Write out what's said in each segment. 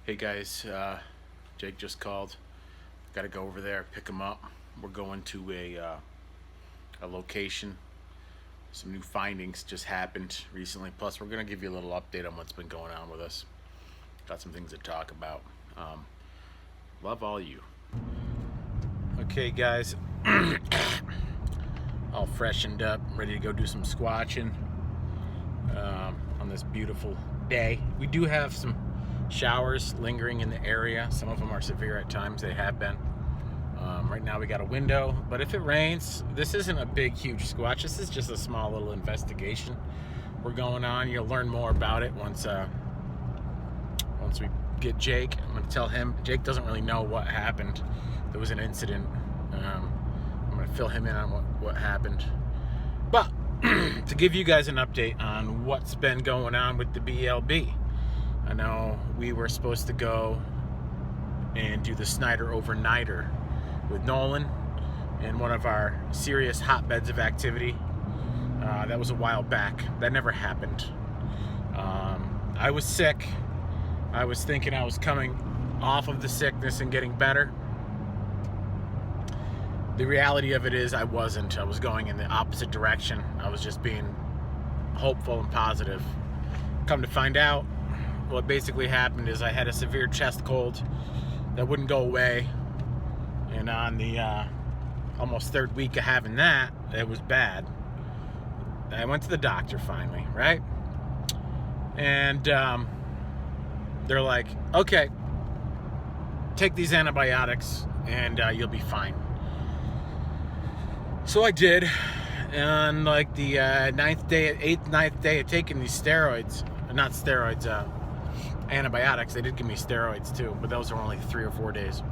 Hey guys, Jake just called. Got to go over there, pick him up. We're going to a location. Some new findings just happened recently. Plus, we're gonna give you a little update on what's been going on with us. Got some things to talk about. Love all you. Okay, guys, all freshened up, ready to go do some squatching on this beautiful day. We do have some showers lingering in the area. Some of them are severe at times. They have been. Right now we got a window, but if it rains, this isn't a big, huge squatch. This is just a small little investigation we're going on. You'll learn more about it once we get Jake. I'm going to tell him. Jake doesn't really know what happened. There was an incident. I'm going to fill him in on what happened. But to give you guys an update on what's been going on with the BLB. I know we were supposed to go and do the Snyder overnighter with Nolan in one of our serious hotbeds of activity. That was a while back. That never happened. I was sick. I was thinking I was coming off of the sickness and getting better. The reality of it is I wasn't. I was going in the opposite direction. I was just being hopeful and positive. Come to find out, what basically happened is I had a severe chest cold that wouldn't go away, and on the almost third week of having that, it was bad. I went to the doctor finally, right? And they're like, okay, take these antibiotics and you'll be fine. So I did, and like the ninth day of taking these antibiotics. They did give me steroids too, but those were only 3 or 4 days.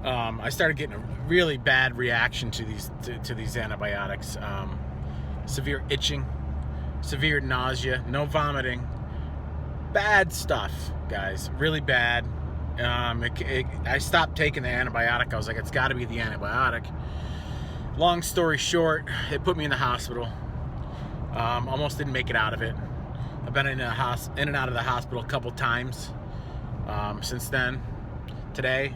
I started getting a really bad reaction to these antibiotics. Severe itching, severe nausea, no vomiting, bad stuff, guys, really bad. I stopped taking the antibiotic. I was like, it's got to be the antibiotic. Long story short, it put me in the hospital. Almost didn't make it out of it. I've been in and out of the hospital a couple times since then. Today,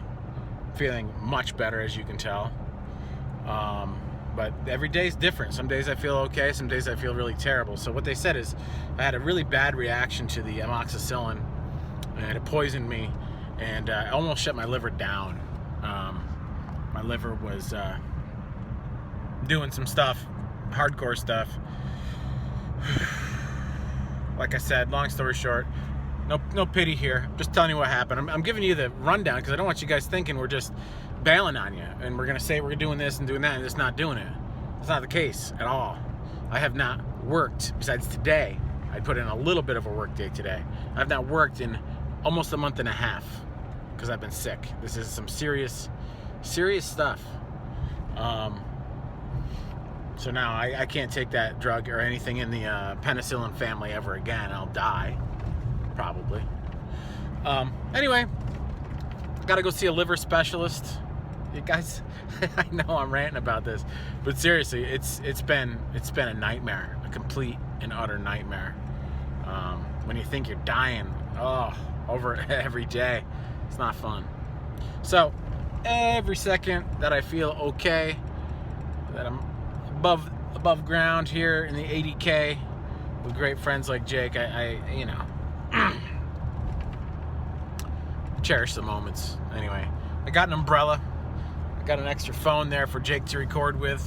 feeling much better, as you can tell. But every day is different. Some days I feel okay, some days I feel really terrible. So what they said is I had a really bad reaction to the amoxicillin, and it poisoned me, and I almost shut my liver down. My liver was doing some stuff, hardcore stuff. Like I said, long story short, no pity here. I'm just telling you what happened. I'm giving you the rundown because I don't want you guys thinking we're just bailing on you and we're going to say we're doing this and doing that and just not doing it. It's not the case at all. I have not worked, besides today. I put in a little bit of a work day today. I've not worked in almost a month and a half because I've been sick. This is some serious stuff. So now I can't take that drug or anything in the penicillin family ever again. I'll die, probably. Anyway, gotta go see a liver specialist. You guys, I know I'm ranting about this, but seriously, it's been a nightmare, a complete and utter nightmare. When you think you're dying, over every day, it's not fun. So every second that I feel okay, that I'm above ground here in the 80K with great friends like Jake, I cherish the moments. Anyway, I got an umbrella. I got an extra phone there for Jake to record with.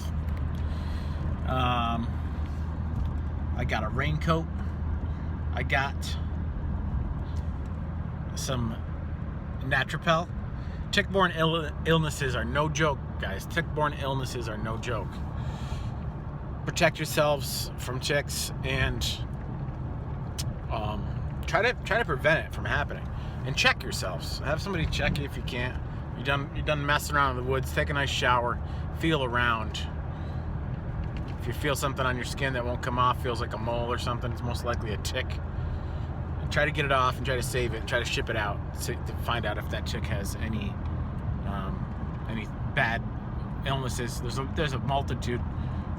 I got a raincoat. I got some Natrapel. Tick-borne illnesses are no joke, guys. Tick-borne illnesses are no joke. Protect yourselves from ticks and try to prevent it from happening. And check yourselves. Have somebody check you if you can't. You're done messing around in the woods. Take a nice shower. Feel around. If you feel something on your skin that won't come off, feels like a mole or something, it's most likely a tick. And try to get it off and try to save it and try to ship it out to find out if that tick has any bad illnesses. There's a multitude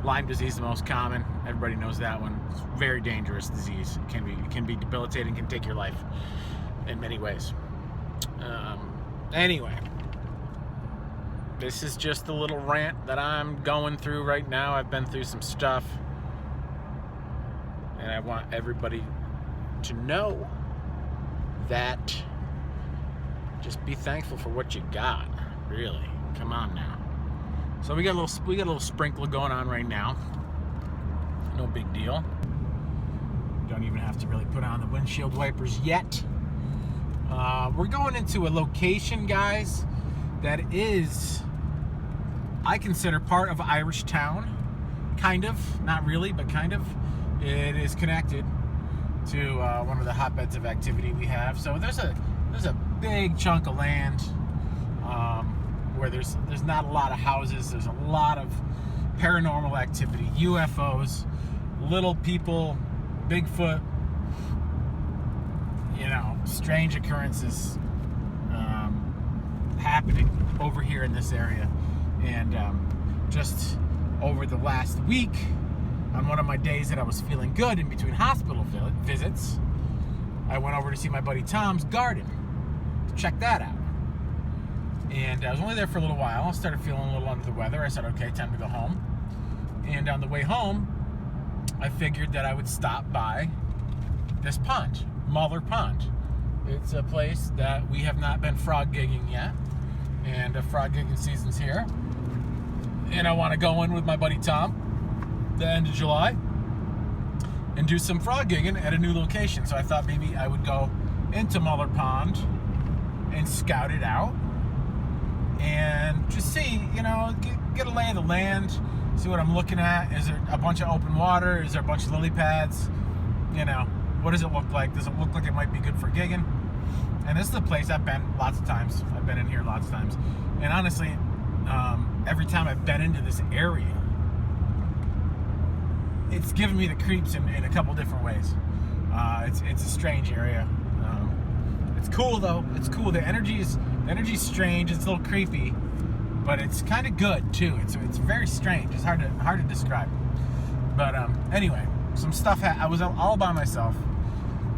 Lyme disease is the most common. Everybody knows that one. It's a very dangerous disease. It can be debilitating, can take your life in many ways. Anyway, this is just a little rant that I'm going through right now. I've been through some stuff, and I want everybody to know that just be thankful for what you got. Really, come on now. So we got a little sprinkle going on right now. No big deal. Don't even have to really put on the windshield wipers yet. We're going into a location, guys, that is, I consider, part of Irish Town. Kind of, not really, but kind of. It is connected to one of the hotbeds of activity we have. So there's a big chunk of land where there's not a lot of houses. There's a lot of paranormal activity, UFOs, little people, Bigfoot, strange occurrences happening over here in this area. And just over the last week, on one of my days that I was feeling good in between hospital visits, I went over to see my buddy Tom's garden to check that out. And I was only there for a little while. I started feeling a little under the weather. I said, okay, time to go home. And on the way home, I figured that I would stop by this pond, Muller Pond. It's a place that we have not been frog gigging yet. And frog gigging season's here. And I want to go in with my buddy Tom the end of July and do some frog gigging at a new location. So I thought maybe I would go into Muller Pond and scout it out and just see, get a lay of the land, see what I'm looking at. Is there a bunch of open water? Is there a bunch of lily pads? What does it look like? Does it look like it might be good for gigging? And this is a place I've been lots of times. I've been in here lots of times. And honestly, every time I've been into this area, it's given me the creeps in a couple different ways. It's a strange area. It's cool though. It's cool. The energy's strange. It's a little creepy, but it's kind of good too. It's very strange. It's hard to describe. But anyway, some stuff. I was all by myself.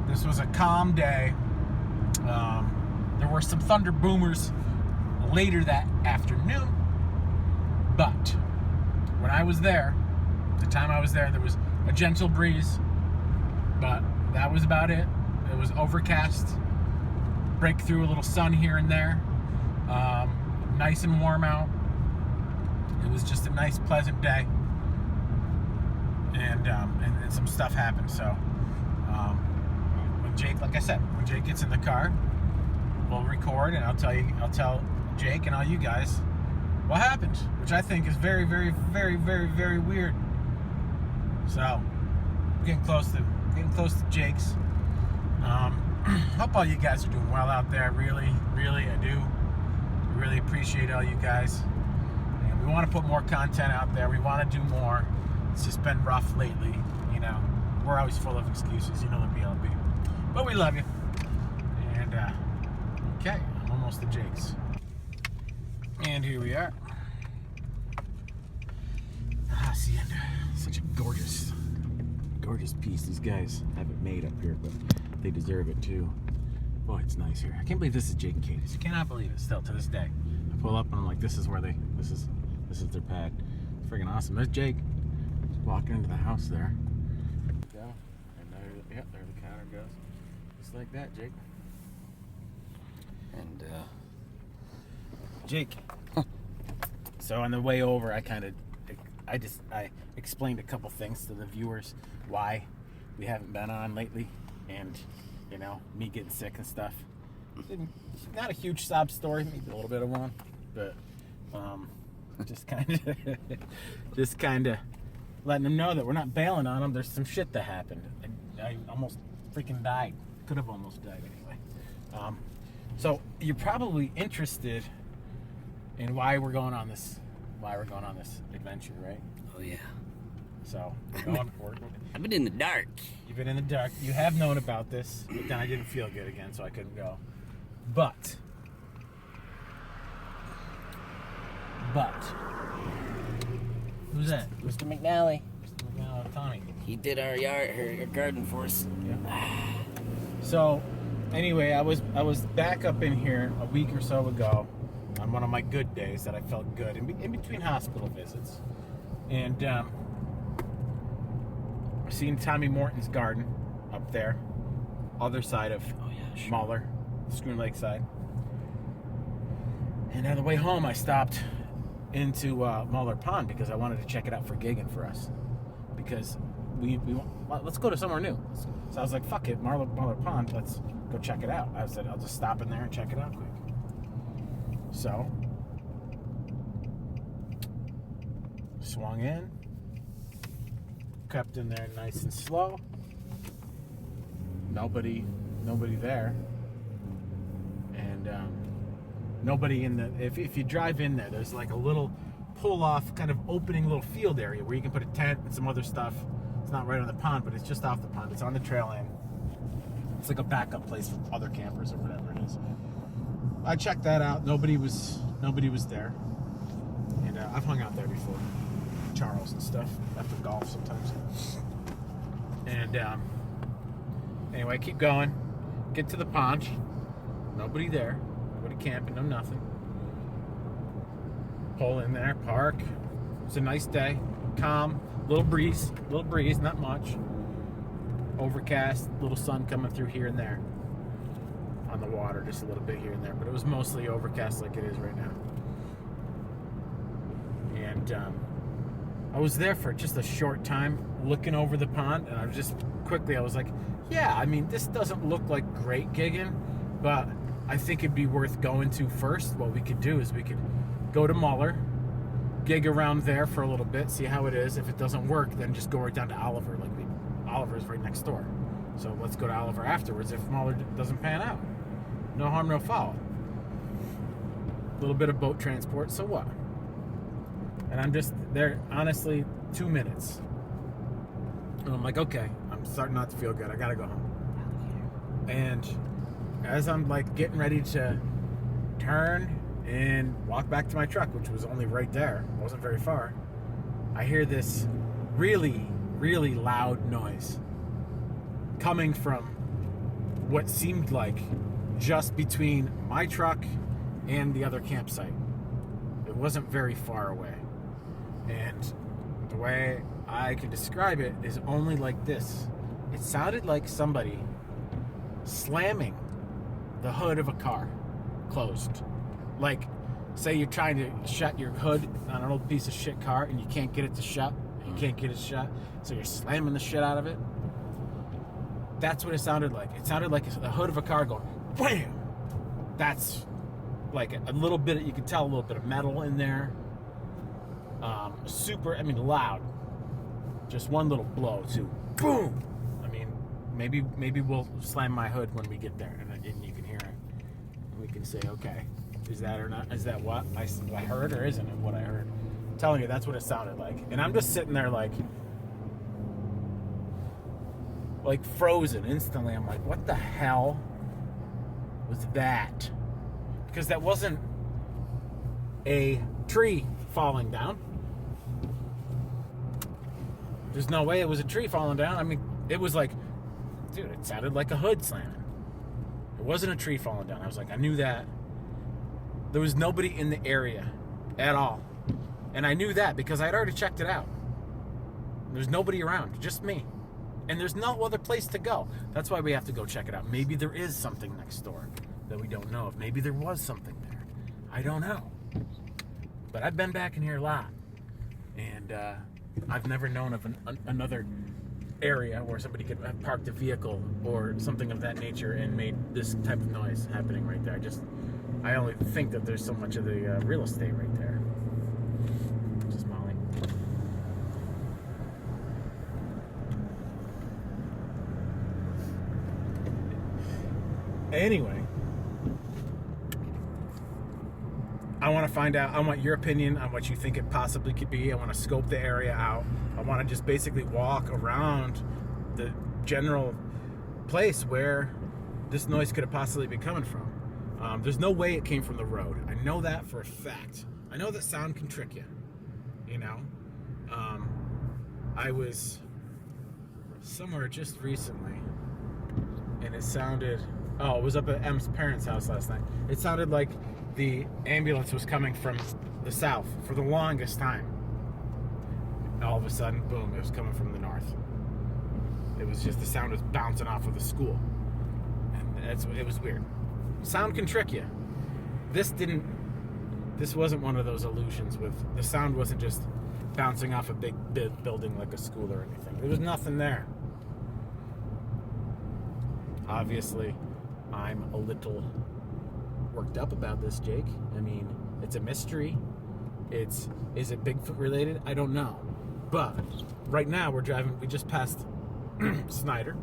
This was a calm day. There were some thunder boomers later that afternoon, but when I was there, the time I was there was a gentle breeze, but that was about it. It was overcast, break through a little sun here and there, nice and warm out. It was just a nice, pleasant day, and some stuff happened. So when Jake, like I said, when Jake gets in the car, we'll record, and I'll tell Jake and all you guys what happened, which I think is very, very, very, very, very weird. So, getting close to Jake's. Hope all you guys are doing well out there. Really, really, I do. I really appreciate all you guys. And we want to put more content out there. We want to do more. It's just been rough lately. We're always full of excuses. The BLB. But we love you. And, okay, I'm almost to Jake's. And here we are. Hacienda. Such a gorgeous piece. These guys have it made up here, but they deserve it too. Boy, it's nice here. I can't believe this is Jake and Katie's. I cannot believe it still to this day. I pull up and I'm like, this is their pad. It's freaking awesome. There's Jake. Just walking into the house there. Go. And there the counter goes. Just like that, Jake. And Jake. So on the way over, I explained a couple things to the viewers why we haven't been on lately, and me getting sick and stuff. Not a huge sob story, maybe a little bit of one, but just kind of letting them know that we're not bailing on them. There's some shit that happened. I almost freaking died. Could have almost died anyway. So you're probably interested in why we're going on this adventure, right? Oh yeah. So I've been in the dark. You've been in the dark. You have known about this, but then I didn't feel good again, so I couldn't go. But Who's that? Mr. McNally. Tommy. He did our garden for us. Yeah. So, anyway, I was back up in here a week or so ago on one of my good days that I felt good in between hospital visits, and I seen Tommy Morton's garden up there, other side of Muller, Schroon Lake side. And on the way home, I stopped into Muller Pond because I wanted to check it out for gigging for us. Because let's go to somewhere new. So I was like, fuck it, Muller Pond, let's go check it out. I said, I'll just stop in there and check it out quick. So, swung in, crept in there nice and slow. Nobody there. And nobody in the, if you drive in there, there's like a little pull-off kind of opening little field area where you can put a tent and some other stuff. It's not right on the pond, but it's just off the pond. It's on the trail end. It's like a backup place for other campers or whatever it is. I checked that out. Nobody was there. And I've hung out there before. Charles and stuff after golf sometimes. And anyway, I keep going. Get to the pond. Nobody there. Nobody camping. No nothing. Pull in there, park. It's a nice day, calm, little breeze, not much. Overcast, little sun coming through here and there. On the water, just a little bit here and there, but it was mostly overcast like it is right now. And I was there for just a short time, looking over the pond, and I was like, yeah, I mean, this doesn't look like great gigging, but I think it'd be worth going to first. What we could do is we could go to Muller, gig around there for a little bit, see how it is. If it doesn't work, then just go right down to Oliver. Oliver's right next door. So let's go to Oliver afterwards if Muller doesn't pan out. No harm, no foul. A little bit of boat transport, so what? And I'm just there, honestly, 2 minutes. And I'm like, okay, I'm starting not to feel good. I gotta go home. And as I'm like getting ready to turn and walk back to my truck, which was only right there, wasn't very far, I hear this really, really loud noise coming from what seemed like just between my truck and the other campsite. It wasn't very far away. And the way I can describe it is only like this. It sounded like somebody slamming the hood of a car closed. Like, say you're trying to shut your hood on an old piece of shit car and you can't get it to shut. You can't get it shut, so you're slamming the shit out of it. That's what it sounded like. It sounded like the hood of a car going wham. That's like a little bit, you could tell a little bit of metal in there. Loud. Just one little blow too. Boom. I mean, maybe we'll slam my hood when we get there, and you can hear it. And we can say, okay, is that or not? Is that what I heard, or isn't it what I heard? I'm telling you, that's what it sounded like. And I'm just sitting there like frozen instantly. I'm like, what the hell was that? Because that wasn't a tree falling down. There's no way it was a tree falling down. I mean, it was like, dude, it sounded like a hood slamming. It wasn't a tree falling down. I was like, I knew that. There was nobody in the area at all. And I knew that because I'd already checked it out. There's nobody around, just me. And there's no other place to go. That's why we have to go check it out. Maybe there is something next door that we don't know of. Maybe there was something there. I don't know. But I've been back in here a lot. And I've never known of another area where somebody could have parked a vehicle or something of that nature and made this type of noise happening right there. I only think that there's so much of the real estate right there. Just Molly. Anyway, I want to find out, I want your opinion on what you think it possibly could be. I want to scope the area out. I want to just basically walk around the general place where this noise could have possibly been coming from. There's no way it came from the road. I know that for a fact. I know that sound can trick you, you know? I was somewhere just recently, and it sounded. Oh, it was up at M's parents' house last night. It sounded like the ambulance was coming from the south for the longest time. All of a sudden, boom! It was coming from the north. It was just the sound was bouncing off of the school, and it was weird. Sound can trick you. This wasn't one of those illusions with the sound wasn't just bouncing off a big building like a school or anything. There was nothing there. Obviously, I'm a little worked up about this, Jake. I mean, it's a mystery. Is it Bigfoot related? I don't know. But right now we just passed Snyder.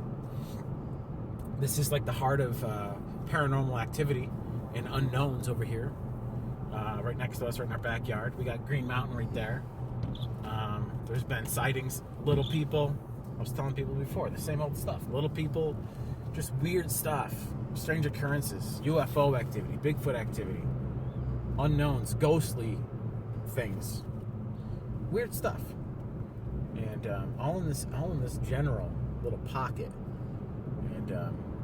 This is like the heart of paranormal activity and unknowns over here. Right next to us, right in our backyard. We got Green Mountain right there. There's been sightings, little people. I was telling people before, the same old stuff. Little people, just weird stuff. Strange occurrences, UFO activity, Bigfoot activity, unknowns, ghostly things. Weird stuff. And all in this general little pocket. And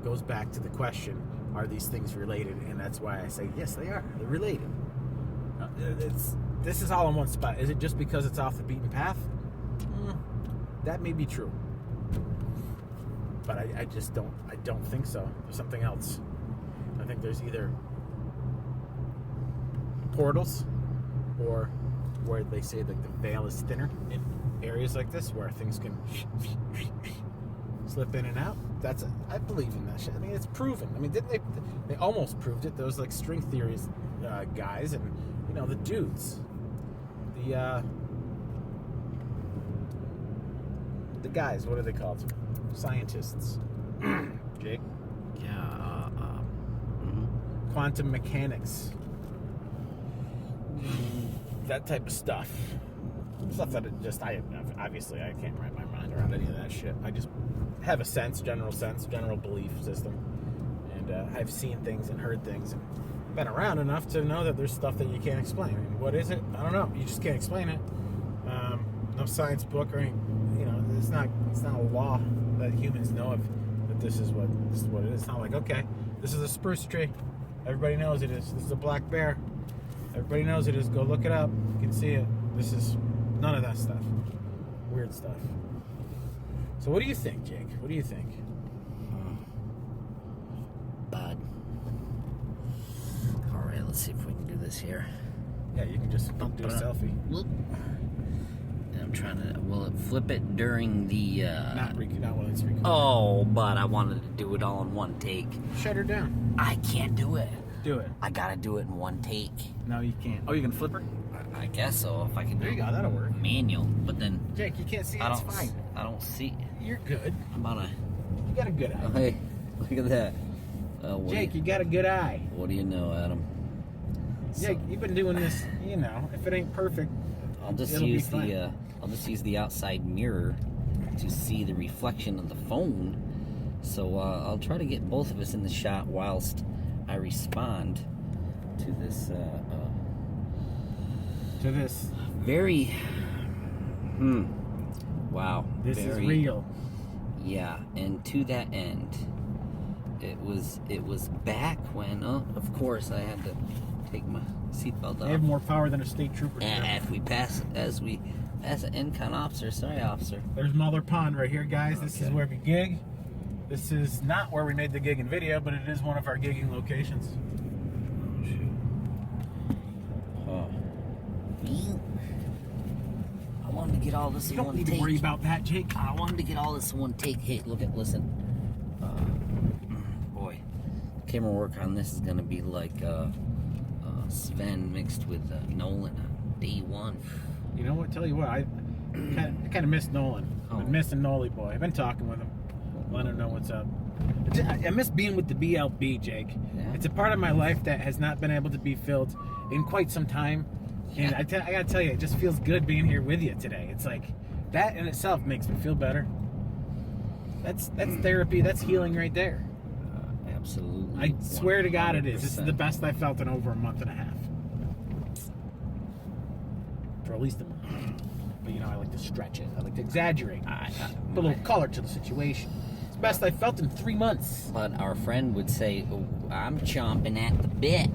goes back to the question, are these things related? And that's why I say, yes, they are. They're related. This is all in one spot. Is it just because it's off the beaten path? That may be true. But I don't think so. There's something else. I think there's either portals or where they say like the veil is thinner in areas like this where things can slip in and out. I believe in that shit. I mean, it's proven. I mean, didn't they almost proved it. Those like string theories guys and the dudes, the guys, what are they called? Scientists. Jake? Yeah. Quantum mechanics. That type of stuff. Stuff that obviously I can't wrap my mind around any of that shit. I just have a general belief system. And I've seen things and heard things and been around enough to know that there's stuff that you can't explain. I mean, what is it? I don't know. You just can't explain it. No science book or any, it's not a law that humans know of that this is what it is. It's not like, okay, this is a spruce tree. Everybody knows it is. This is a black bear. Everybody knows it is. Go look it up. You can see it. This is none of that stuff. Weird stuff. So what do you think, Jake? What do you think? Bud. All right, let's see if we can do this here. Yeah, you can just do a selfie. Look. I'm trying to. Will it flip it during the? Not when it's recording. Oh, but I wanted to do it all in one take. Shut her down. I can't do it. Do it. I gotta do it in one take. No, you can't. Oh, you can flip her? I guess so. If I can do There you go. That'll work. manual, but then Jake, you can't see it. It's fine. I don't see. You're good. I'm on a. You got a good eye. Oh, hey, look at that. Jake, you got a good eye. What do you know, Adam? Jake, you've been doing this. If it ain't perfect, I'll just it'll use be fine. I'll just use the outside mirror to see the reflection of the phone. So I'll try to get both of us in the shot whilst I respond to this. Very. Wow. This is real. Yeah, and to that end, it was back when. Oh, of course, I had to take my seatbelt off. They have more power than a state trooper. And if we pass as an in-con officer. Sorry, officer. There's Muller Pond right here, guys. Okay. This is where we gig. This is not where we made the gig and video, but it is one of our gigging locations. Oh, shoot. I wanted to get all this in one take. You don't need to worry about that, Jake. I wanted to get all this in one take. Hey, listen. Boy, camera work on this is gonna be like Sven mixed with Nolan on day one. You know what? Tell you what, I kind of miss Nolan. I've been missing Nolly boy. I've been talking with him, letting him know what's up. I miss being with the BLB, Jake. Yeah. It's a part of my life that has not been able to be filled in quite some time. And I gotta tell you, it just feels good being here with you today. It's like that in itself makes me feel better. That's therapy. That's healing right there. Absolutely. I swear to God, 100%. It is. This is the best I've felt in over a month and a half. For at least a month. but I like to stretch it. I like to exaggerate. Put a little color to the situation. It's the best I felt in 3 months. But our friend would say, oh, I'm chomping at the bit.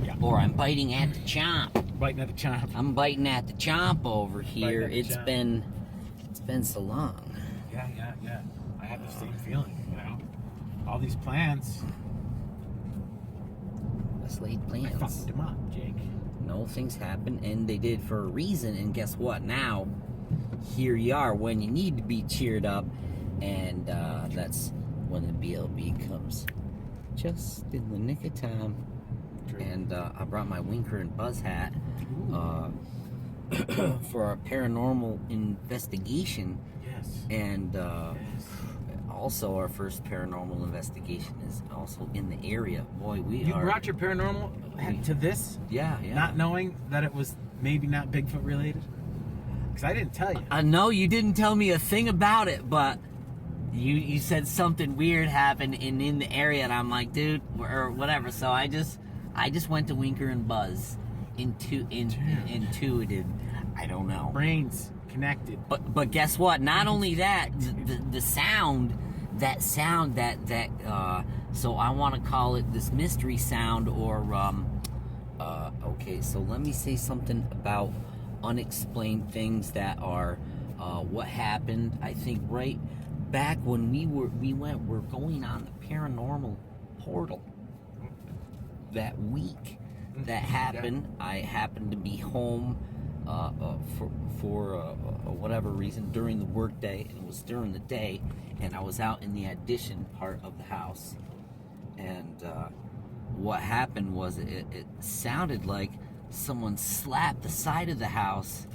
Yeah. Or I'm biting at the chomp. Biting at the chomp. I'm biting at the chomp over here. It's chomp. been so long. Yeah. I have the same feeling, All these plans. Let's lay I plans. fucked them up, Jake. No, things happen, and they did for a reason. And guess what? Now, here you are when you need to be cheered up, and that's when the BLB comes just in the nick of time. True. And I brought my Winker and Buzz hat for our paranormal investigation. Yes. And also our first paranormal investigation is also in the area. Boy, You brought your paranormal hat to this? Yeah. Not knowing that it was maybe not Bigfoot related? Because I didn't tell you. No, you didn't tell me a thing about it, but you said something weird happened in the area, and I'm like, dude, or whatever. So I just went to Winker and Buzz, intuited. I don't know. Brains connected. But guess what? Not only that, the sound, so I want to call it this mystery sound, or okay. So let me say something about unexplained things that are what happened. I think right back when we're going on the paranormal portal that week that happened. Yeah. I happened to be home for whatever reason during the work day, and it was during the day, and I was out in the addition part of the house, and what happened was it sounded like someone slapped the side of the house,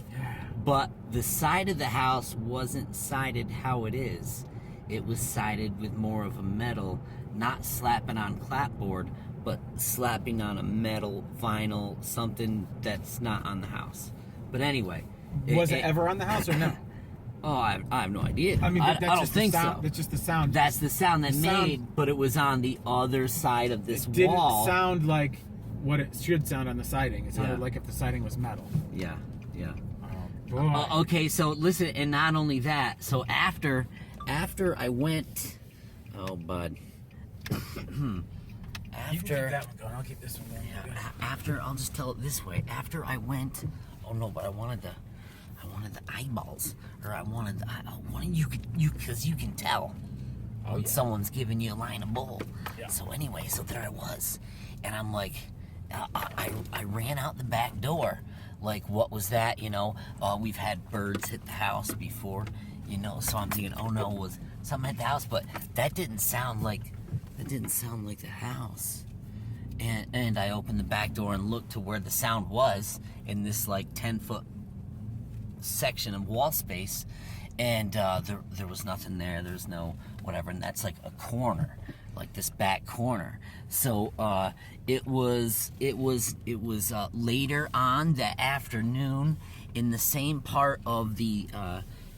but the side of the house wasn't sided how it is. It was sided with more of a metal, not slapping on clapboard, but slapping on a metal vinyl, something that's not on the house. But anyway, was it ever on the house or no? Oh, I have no idea. I mean, I don't think so. That's just the sound. That's the sound that made, but it was on the other side of this wall. It didn't sound like what it should sound on the siding. It sounded like if the siding was metal. Yeah. Oh, okay, so listen, and not only that, so after I went, oh, bud. You keep that one going. I'll keep this one going. Yeah, after, I'll just tell it this way. After I went, oh no, but I wanted the eyeballs, or I wanted because you can tell when someone's giving you a line of bull. Yeah. So anyway, so there I was, and I'm like, I ran out the back door. Like, what was that? We've had birds hit the house before, so I'm thinking, oh no, was something at the house, but that didn't sound like the house. And I opened the back door and looked to where the sound was in this like 10-foot section of wall space, and there was nothing there. There's no whatever, and that's like a corner, like this back corner. So it was later on that afternoon in the same part of the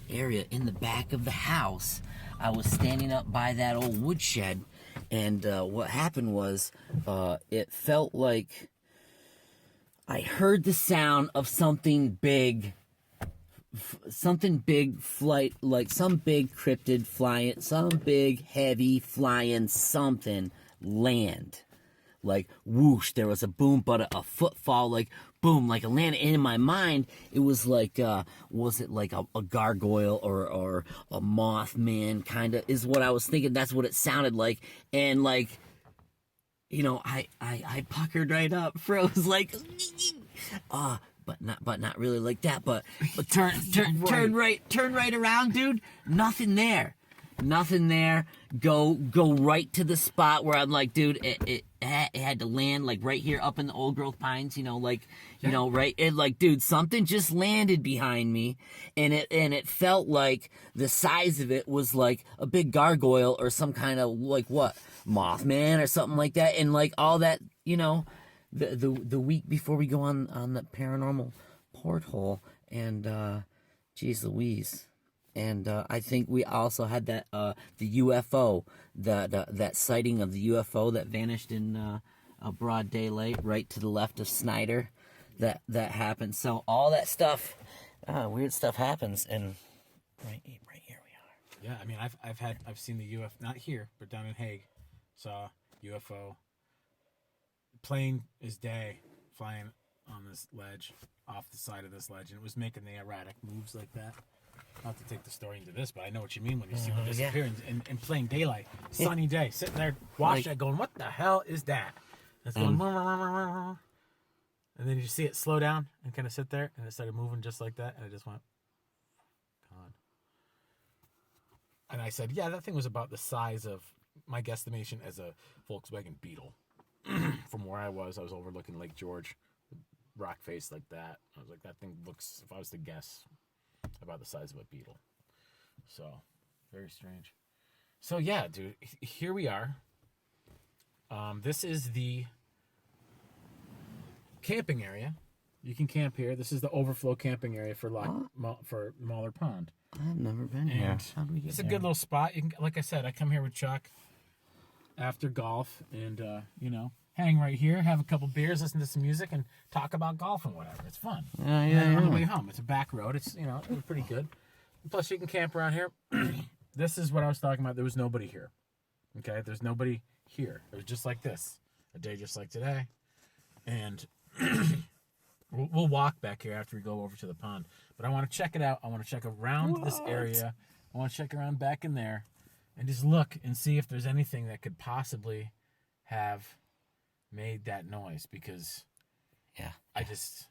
area in the back of the house. I was standing up by that old woodshed, and what happened was it felt like I heard the sound of something big flight, like some big cryptid flying, some big heavy flying something land. Like whoosh, there was a boom, but a footfall, like boom, like a land. And in my mind, it was like, was it like a gargoyle or a mothman kind of is what I was thinking. That's what it sounded like. And like, I puckered right up, froze like, but not really like that. But turn right around, dude. Nothing there. Go right to the spot where I'm like, dude, it had to land like right here up in the old growth pines, right? It like, dude, something just landed behind me, and it felt like the size of it was like a big gargoyle or some kind of like what Mothman or something like that, and like all that, the week before we go on the paranormal porthole, and geez Louise. And I think we also had that the UFO, that sighting of the UFO that vanished in a broad daylight right to the left of Snyder. That happened. So all that stuff weird stuff happens, and right here we are. Yeah, I mean, I've seen the UFO, not here, but down in Hague, saw UFO. Plain as day, flying on this ledge, off the side of this ledge, and it was making the erratic moves like that. Not to take the story into this, but I know what you mean when you see one disappear in plain daylight, sunny day, sitting there, watch that, going, "What the hell is that?" And it's going, and then you see it slow down and kind of sit there, and it started moving just like that, and I just went, God. And I said, yeah, that thing was about the size of my guesstimation as a Volkswagen Beetle. From where I was overlooking Lake George, rock face like that. I was like, that thing looks, if I was to guess, about the size of a beetle. So, very strange. So yeah, dude, here we are. This is the camping area. You can camp here. This is the overflow camping area for Muller Pond. I've never been here. How do we get It's a good little spot. You can, like I said, I come here with Chuck after golf, and hang right here, have a couple beers, listen to some music, and talk about golf and whatever. It's fun. Yeah. On the way home, it's a back road. It's it's pretty good. And plus, you can camp around here. This is what I was talking about. There was nobody here. Okay, there's nobody here. It was just like this, a day just like today, and we'll walk back here after we go over to the pond. But I want to check it out. I want to check around this area. I want to check around back in there. And just look and see if there's anything that could possibly have made that noise, because I just,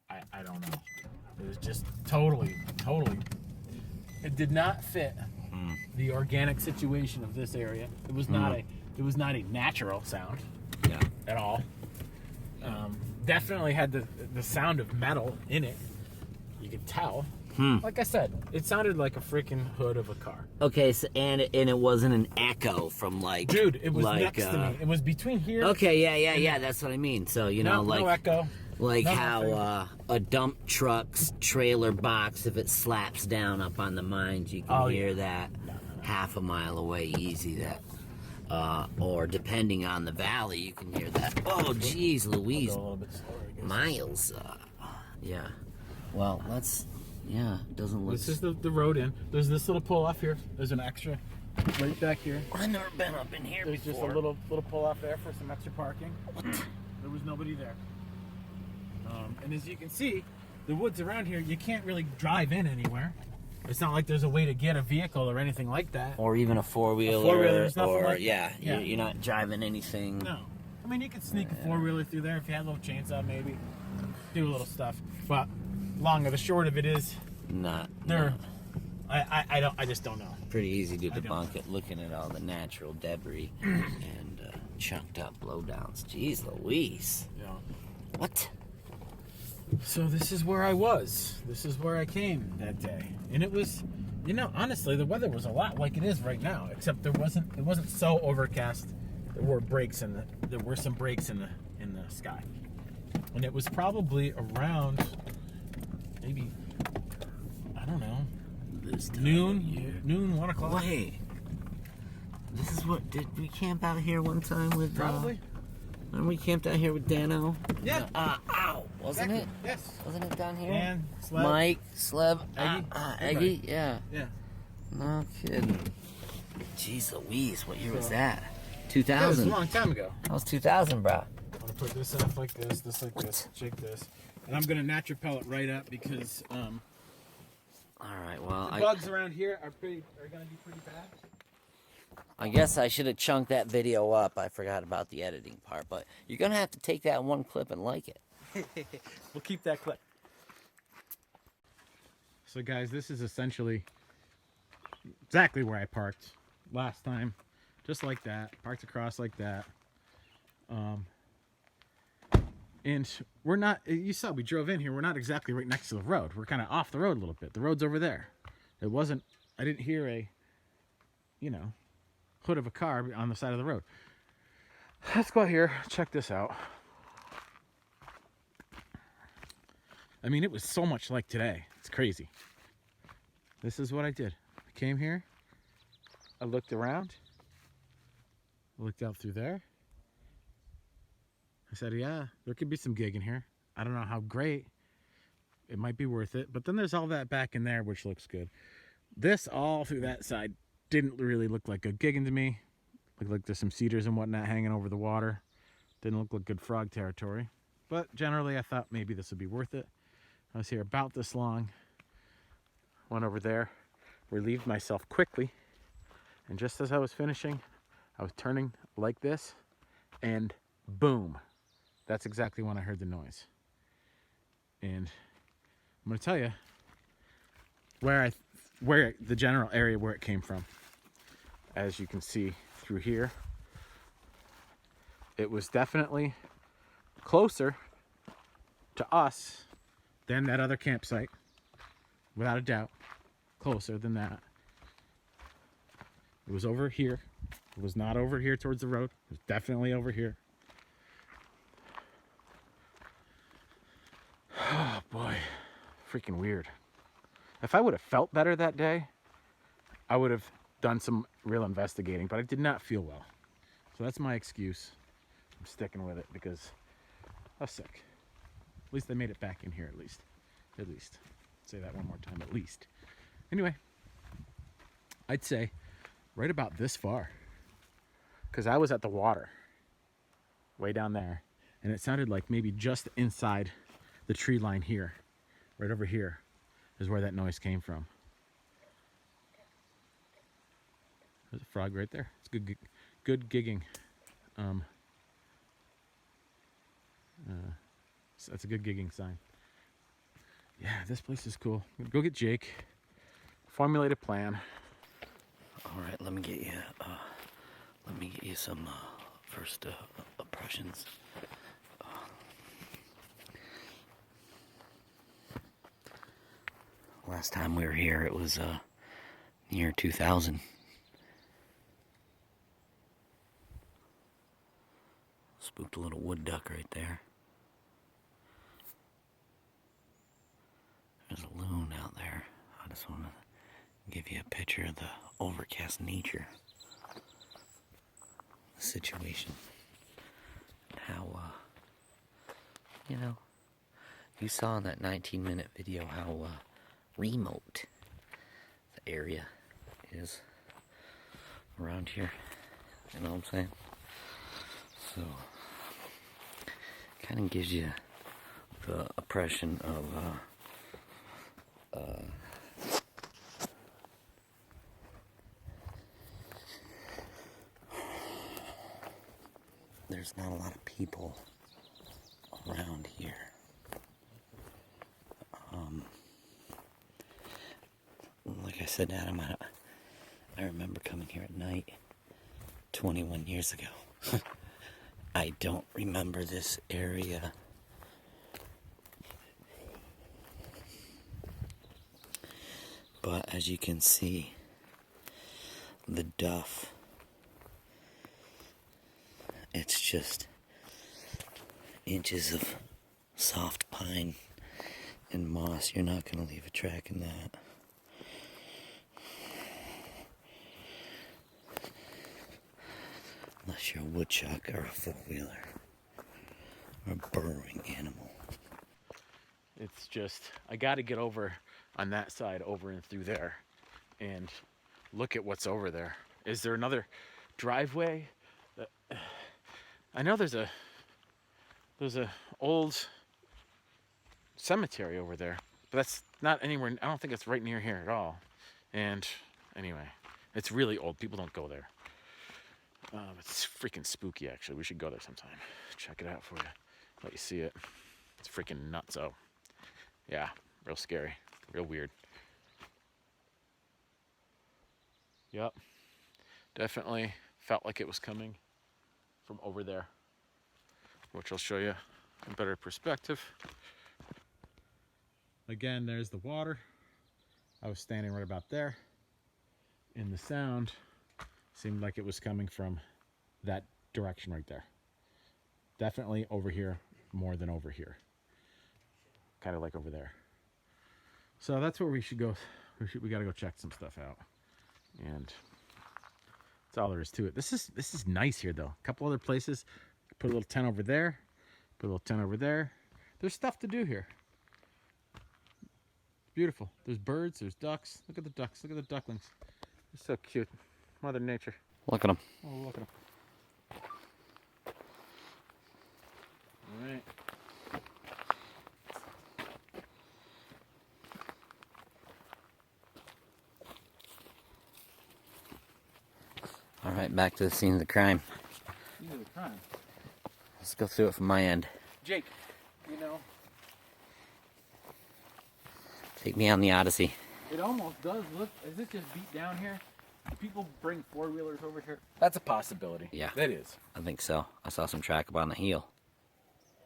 I don't know. It was just totally, it did not fit the organic situation of this area. It was not a natural sound at all. Definitely had the sound of metal in it. You could tell. Like I said, it sounded like a freaking hood of a car. Okay, so and it wasn't an echo from like. Dude, it was next to me. It was between here. Okay, yeah. That's what I mean. So no echo. Like how a dump truck's trailer box, if it slaps down up on the mines, you can hear that half a mile away, easy. That, or depending on the valley, you can hear that. Oh, geez, Louise, a little bit slower, I guess. miles. Yeah. Well, let's. Yeah, it doesn't look. This is the road in. There's this little pull off here. There's an extra right back here. I've never been up in here There's before. just a little pull off there for some extra parking. What? There was nobody there. And as you can see, the woods around here, you can't really drive in anywhere. It's not like there's a way to get a vehicle or anything like that. Or even a four-wheeler. There's nothing or like that. You're not driving anything. No. I mean, you could sneak a four-wheeler through there if you had a little chainsaw, maybe. Do a little stuff. But long or the short of it is, not there. I just don't know. Pretty easy to debunk it, looking at all the natural debris and chunked up blowdowns. Jeez Louise. Yeah. What? So this is where I was. This is where I came that day, and it was, honestly, the weather was a lot like it is right now, except it wasn't so overcast. There were some breaks in the sky, and it was probably around maybe, I don't know, noon, 1 o'clock. Wait, this is what, did we camp out here one time with? Probably. When we camped out here with Dano? Yeah. Ow! Wasn't Exactly. it? Yes. Wasn't it down here? And Sleb. Mike, Sleb, Eggy. Eggy, yeah. Yeah. No kidding. Jeez Louise, what year was that? That was 2000. a long time ago. That was 2000, bro. I'm gonna put this up like this like this, shake this, and I'm gonna natural pellet right up because All right, well, the bugs around here are gonna be pretty bad. I guess I should have chunked that video up. I forgot about the editing part, but you're gonna have to take that one clip and like it. We'll keep that clip. So guys, this is essentially exactly where I parked last time. Just like that, parked across like that. And we're not, you saw we drove in here, we're not exactly right next to the road. We're kind of off the road a little bit. The road's over there. It wasn't, I didn't hear a, hood of a car on the side of the road. Let's go out here, check this out. I mean, it was so much like today. It's crazy. This is what I did. I came here, I looked around, I looked out through there. I said, yeah, there could be some gig in here. I don't know how great, it might be worth it. But then there's all that back in there, which looks good. This all through that side didn't really look like good gigging to me. Looked like there's some cedars and whatnot hanging over the water. Didn't look like good frog territory. But generally, I thought maybe this would be worth it. I was here about this long. Went over there, relieved myself quickly. And just as I was finishing, I was turning like this, and boom. That's exactly when I heard the noise. And I'm gonna tell you where the general area where it came from. As you can see through here, it was definitely closer to us than that other campsite, without a doubt. Closer than that. It was over here. It was not over here towards the road. It was definitely over here. Oh boy, freaking weird. If I would have felt better that day, I would have done some real investigating, but I did not feel well. So that's my excuse. I'm sticking with it because I was sick. At least I made it back in here, at least. At least. Say that one more time, at least. Anyway, I'd say right about this far, because I was at the water way down there, and it sounded like maybe just inside the tree line here, right over here, is where that noise came from. There's a frog right there. It's good gigging. So that's a good gigging sign. Yeah, this place is cool. Go get Jake. Formulate a plan. All right, let me get you some first impressions. Last time we were here, it was year 2000. Spooked a little wood duck right there. There's a loon out there. I just want to give you a picture of the overcast nature situation. How, you saw in that 19-minute video how remote the area is around here. You know what I'm saying? So, kind of gives you the impression of there's not a lot of people around here. Like I said, Adam, I remember coming here at night 21 years ago. I don't remember this area but as you can see, the duff, it's just inches of soft pine and moss. You're not going to leave a track in that. Unless you're a woodchuck or a four-wheeler or a burrowing animal. It's just, I got to get over on that side, over and through there, and look at what's over there. Is there another driveway? I know there's a old cemetery over there, but that's not anywhere. I don't think it's right near here at all. And anyway, it's really old. People don't go there. It's freaking spooky, actually. We should go there sometime. Check it out for you. Let you see it. It's freaking nutso. Yeah, real scary. Real weird. Yep. Definitely felt like it was coming from over there, which I'll show you a better perspective. Again, there's the water. I was standing right about there, and the sound seemed like it was coming from that direction right there. Definitely over here more than over here. Kind of like over there. So that's where we should go. We got to go check some stuff out. And that's all there is to it. This is nice here though. A couple other places. Put a little tent over there. Put a little tent over there. There's stuff to do here. Beautiful. There's birds, there's ducks. Look at the ducks, look at the ducklings. They're so cute. Mother Nature. Look at them. Oh, look at them. All right. All right, back to the scene of the crime. Scene of the crime. Let's go through it from my end. Jake, you know, Take me on the Odyssey. it almost does look, is it just beat down here? Do people bring four-wheelers over here? That's a possibility. Yeah. That is. I think so. I saw some track up on the heel.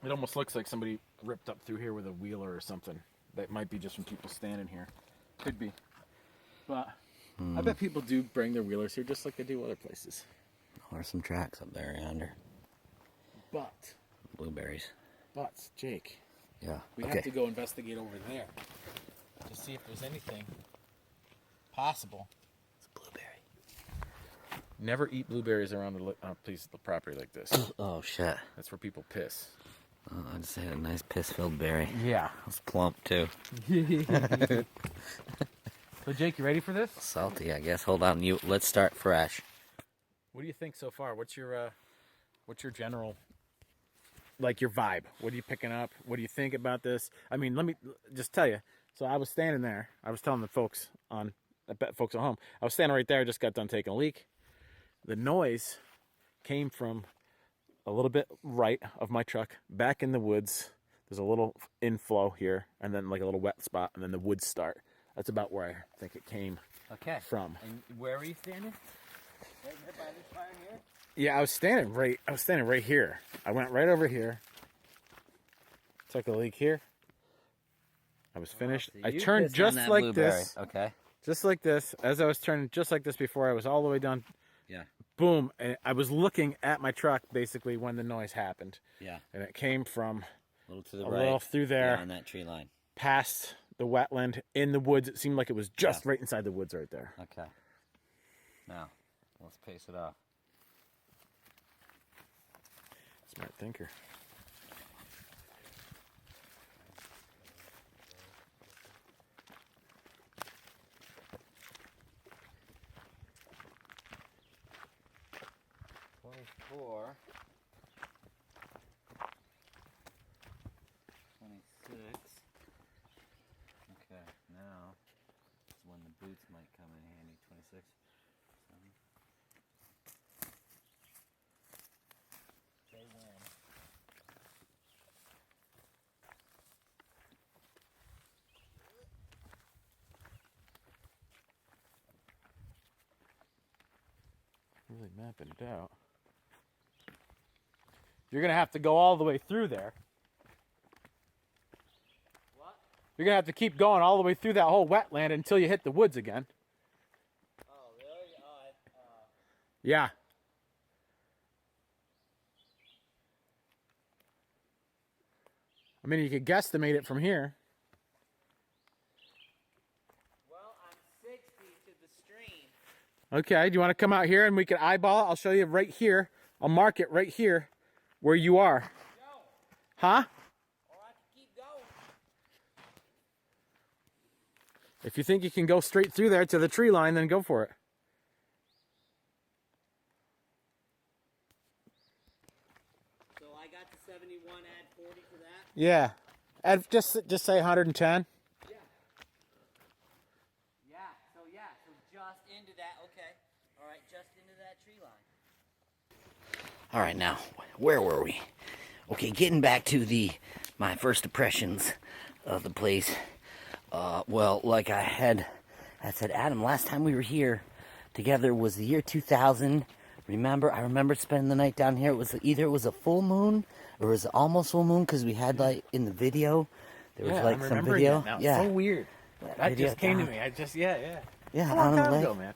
It almost looks like somebody ripped up through here with a wheeler or something. That might be just from people standing here. Could be. But I bet people do bring their wheelers here just like they do other places. There's some tracks up there yonder. But, Blueberries. Jake, Yeah. we Okay. have to go investigate over there to see if there's anything possible. It's a blueberry. Never eat blueberries around a piece of property like this. Oh shit. That's where people piss. Oh, I just had a nice piss-filled berry. Yeah. It's plump too. So Jake, you ready for this? Salty, I guess. Hold on, let's start fresh. What do you think so far? What's your general, like, your vibe? What are you picking up? What do you think about this? I mean, let me just tell you. So I was standing there. I was telling the folks at home. I was standing right there. I just got done taking a leak. The noise came from a little bit right of my truck, back in the woods. There's a little inflow here, and then like a little wet spot, and then the woods start. That's about where I think it came from. And where were you standing? Right here by this fire here? Yeah, I was standing right here. I went right over here. Took a leak here. I was finished. So I you turned pissed on just that like blueberry. this. Okay. Just like this. As I was turning just like this before, I was all the way down. Yeah. Boom. And I was looking at my truck basically when the noise happened. Yeah. And it came from A little to the a right. little through there, on that tree line. past the wetland, in the woods. It seemed like it was just right inside the woods right there. Okay. Now, let's pace it off. Smart thinker. $24. 26. Okay, now is when the boots might come in handy. 26. 7. They win. Really mapping it out. You're going to have to go all the way through there. What? You're going to have to keep going all the way through that whole wetland until you hit the woods again. Oh, really? Yeah. I mean, you could guesstimate it from here. Well, I'm 60 to the stream. Okay, do you want to come out here and we can eyeball it? I'll show you right here. I'll mark it right here where you are. Go. Huh? Or I can keep going. If you think you can go straight through there to the tree line, then go for it. So I got to 71, add 40 to that? Yeah. Add, just say 110. Yeah. So just into that, okay. All right, just into that tree line. All right, now, where were we? Okay, getting back to my first impressions of the place. Well, like I said, Adam, last time we were here together was the year 2000. Remember, I remember spending the night down here. It was either a full moon or it was almost full moon because we had like in the video. There was like some video. Yeah. So weird. That video just came to down. me. Yeah. Yeah, A long on the time lake. ago, man.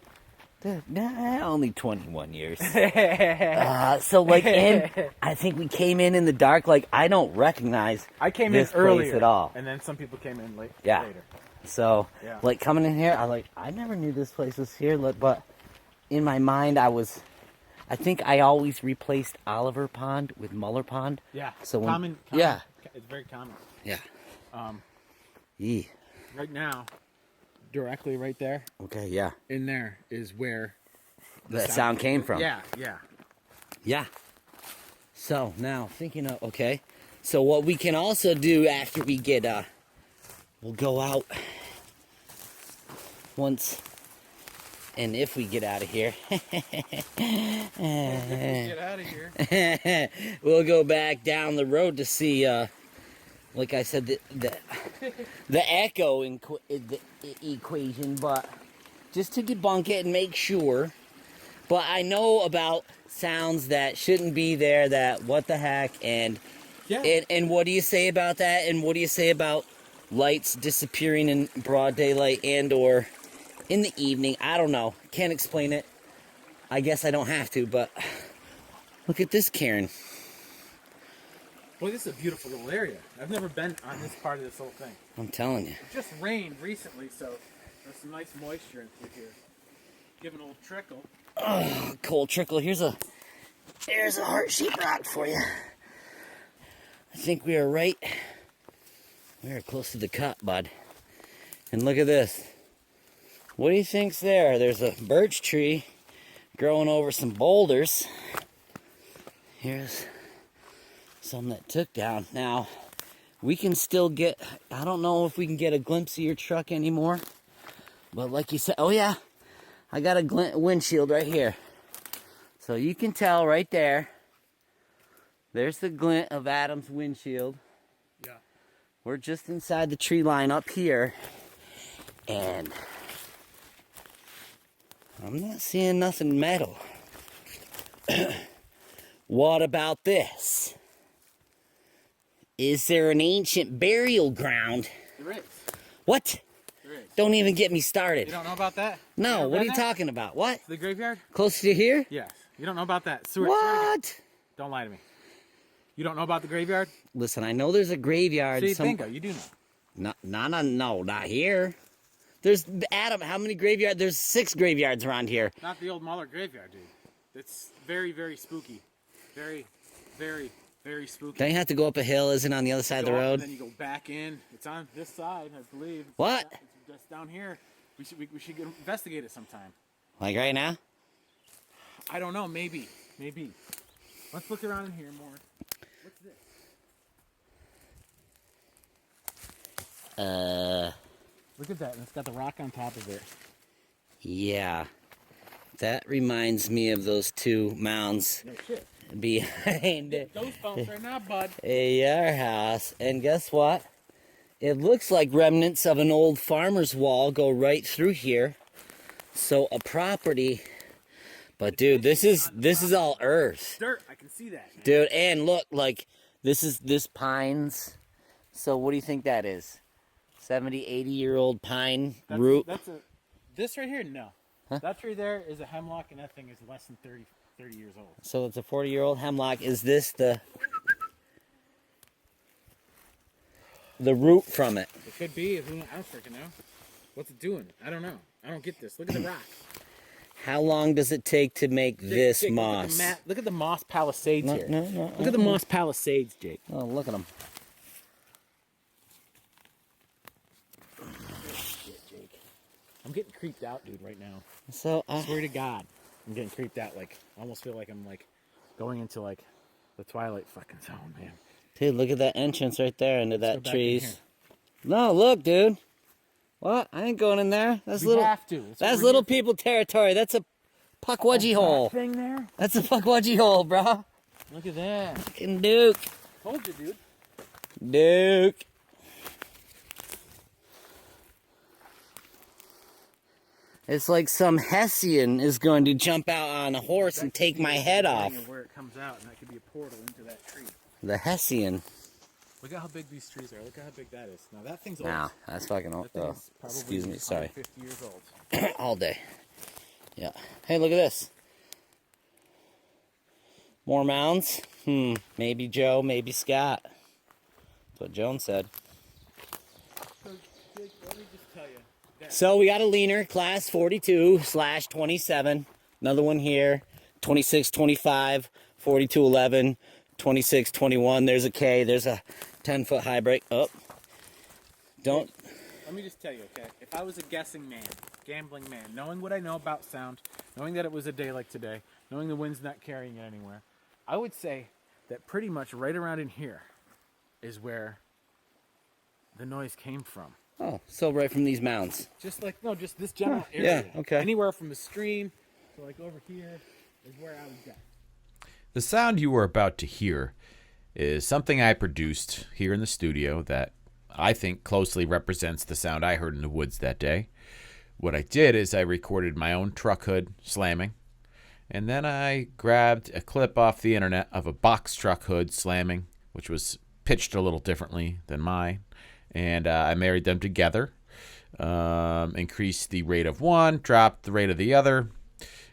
Dude, nah, only 21 years. So like, I think we came in the dark. Like, I don't recognize I came this in earlier place at all. and then some people came in later. So, Yeah. like, coming in here, I never knew this place was here. But in my mind, I think I always replaced Oliver Pond with Muller Pond. Yeah. So when, common. yeah, It's very common. yeah. Um, Yee. right now, directly right there, Okay, yeah. in there is where That sound came from. Yeah, yeah. Yeah. So now thinking of, okay. So what we can also do after we get, we'll go out once, and if we get out of here, Get out of here. we'll go back down the road to see, like I said, the echo the equation, but just to debunk it and make sure. But I know about sounds that shouldn't be there, that what the heck, and what do you say about that? And what do you say about lights disappearing in broad daylight and or in the evening? I don't know. Can't explain it. I guess I don't have to, but look at this, Karen. Boy, this is a beautiful little area. I've never been on this part of this whole thing. I'm telling you. It just rained recently, so there's some nice moisture in through here. Give an old trickle. Oh, cold trickle. Here's a heart sheetrock for you. I think we are right. We are close to the cut, bud. And look at this. What do you think's there? There's a birch tree growing over some boulders. Here's some that took down. Now, we can still get, I don't know if we can get a glimpse of your truck anymore. But like you said, oh yeah, I got a windshield right here. So you can tell right there. There's the glint of Adam's windshield. Yeah. We're just inside the tree line up here. And I'm not seeing nothing metal. What about this? Is there an ancient burial ground? There is. What? There is. Don't even get me started. You don't know about that? No, what are you there? talking about? What? The graveyard? Close to here? Yes. You don't know about that? Swear, What? don't lie to me. You don't know about the graveyard? Listen, I know there's a graveyard. See, bingo, you do know. No, not here. There's, Adam, how many graveyards? There's 6 graveyards around here. Not the old Muller graveyard, dude. It's very, very spooky. Very, very, very spooky. Don't you have to go up a hill? Isn't it on the other side of the road? Then you go back in. It's on this side, I believe. What? It's just down here. We should go investigate it sometime. Like right now? I don't know. Maybe. Let's look around in here more. What's this? Look at that. It's got the rock on top of it. Yeah. That reminds me of those 2 mounds No shit. behind Those bumps right now, bud. your house. And guess what? It looks like remnants of an old farmer's wall go right through here. So a property. But dude, this is all earth. Dirt. I can see that. Man. Dude, and look, like this pines. So what do you think that is? 70, 80-year-old pine root? This right here, no. Huh? That tree there is a hemlock, and that thing is less than 30 years old. So it's a 40-year-old hemlock. Is this the root from it? It could be. I don't freaking know. What's it doing? I don't know. I don't get this. Look at the rock. How long does it take to make this Jake, moss? Look at the moss palisades here. No. Look at the moss palisades, Jake. Oh, look at them. Shit, Jake. I'm getting creeped out, dude, right now. So I swear to God, I'm getting creeped out. Like, I almost feel like I'm like going into like the Twilight fucking zone, man. dude, look at that entrance right there into Let's go that back in trees. here. No, look, dude. What? I ain't going in there. That's We little. have to. That's little people territory. That's a puckwudgie hole. Thing there. That's a puckwudgie hole, bro. Look at that. Fucking Duke. Told you, dude. Duke. It's like some Hessian is going to jump out on a horse and take my head off. Where it comes out, and that could be a portal into that tree. The Hessian. Look at how big these trees are. Look at how big that is. Now that thing's old. Wow, that's fucking old. That thing Oh, is probably excuse me, sorry. 150 years old. All day. Yeah. Hey, look at this. More mounds? Maybe Joe, maybe Scott. That's what Joan said. So, Jake, let me just tell you. So we got a leaner, class 42/27. Another one here, 2625, 4211, 2621. There's a K. There's a 10-foot high break. Oh. Don't. Let let me just tell you, okay? If I was a guessing man, gambling man, knowing what I know about sound, knowing that it was a day like today, knowing the wind's not carrying it anywhere, I would say that pretty much right around in here is where the noise came from. Oh, so right from these mounds. Just this general area. Yeah, okay. Anywhere from the stream to like over here is where I would guess. The sound you were about to hear is something I produced here in the studio that I think closely represents the sound I heard in the woods that day. What I did is I recorded my own truck hood slamming, and then I grabbed a clip off the internet of a box truck hood slamming, which was pitched a little differently than mine, and I married them together, increased the rate of one, dropped the rate of the other,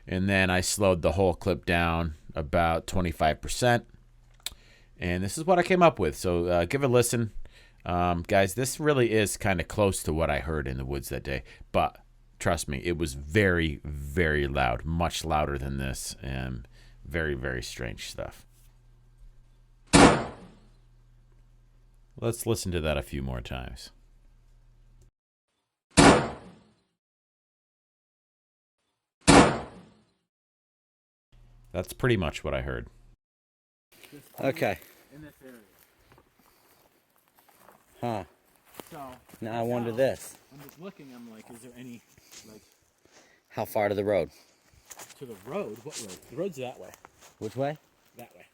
and then I slowed the whole clip down about 25%, and this is what I came up with. So give it a listen. Guys, this really is kind of close to what I heard in the woods that day, but trust me, it was very, very loud, much louder than this, and very, very strange stuff. Let's listen to that a few more times. That's pretty much what I heard. Okay. In this area. Huh. So Now I wonder this. I'm just looking, I'm like, is there any, like, How far to the road? to the road? What road? The road's that way. Which way? That way.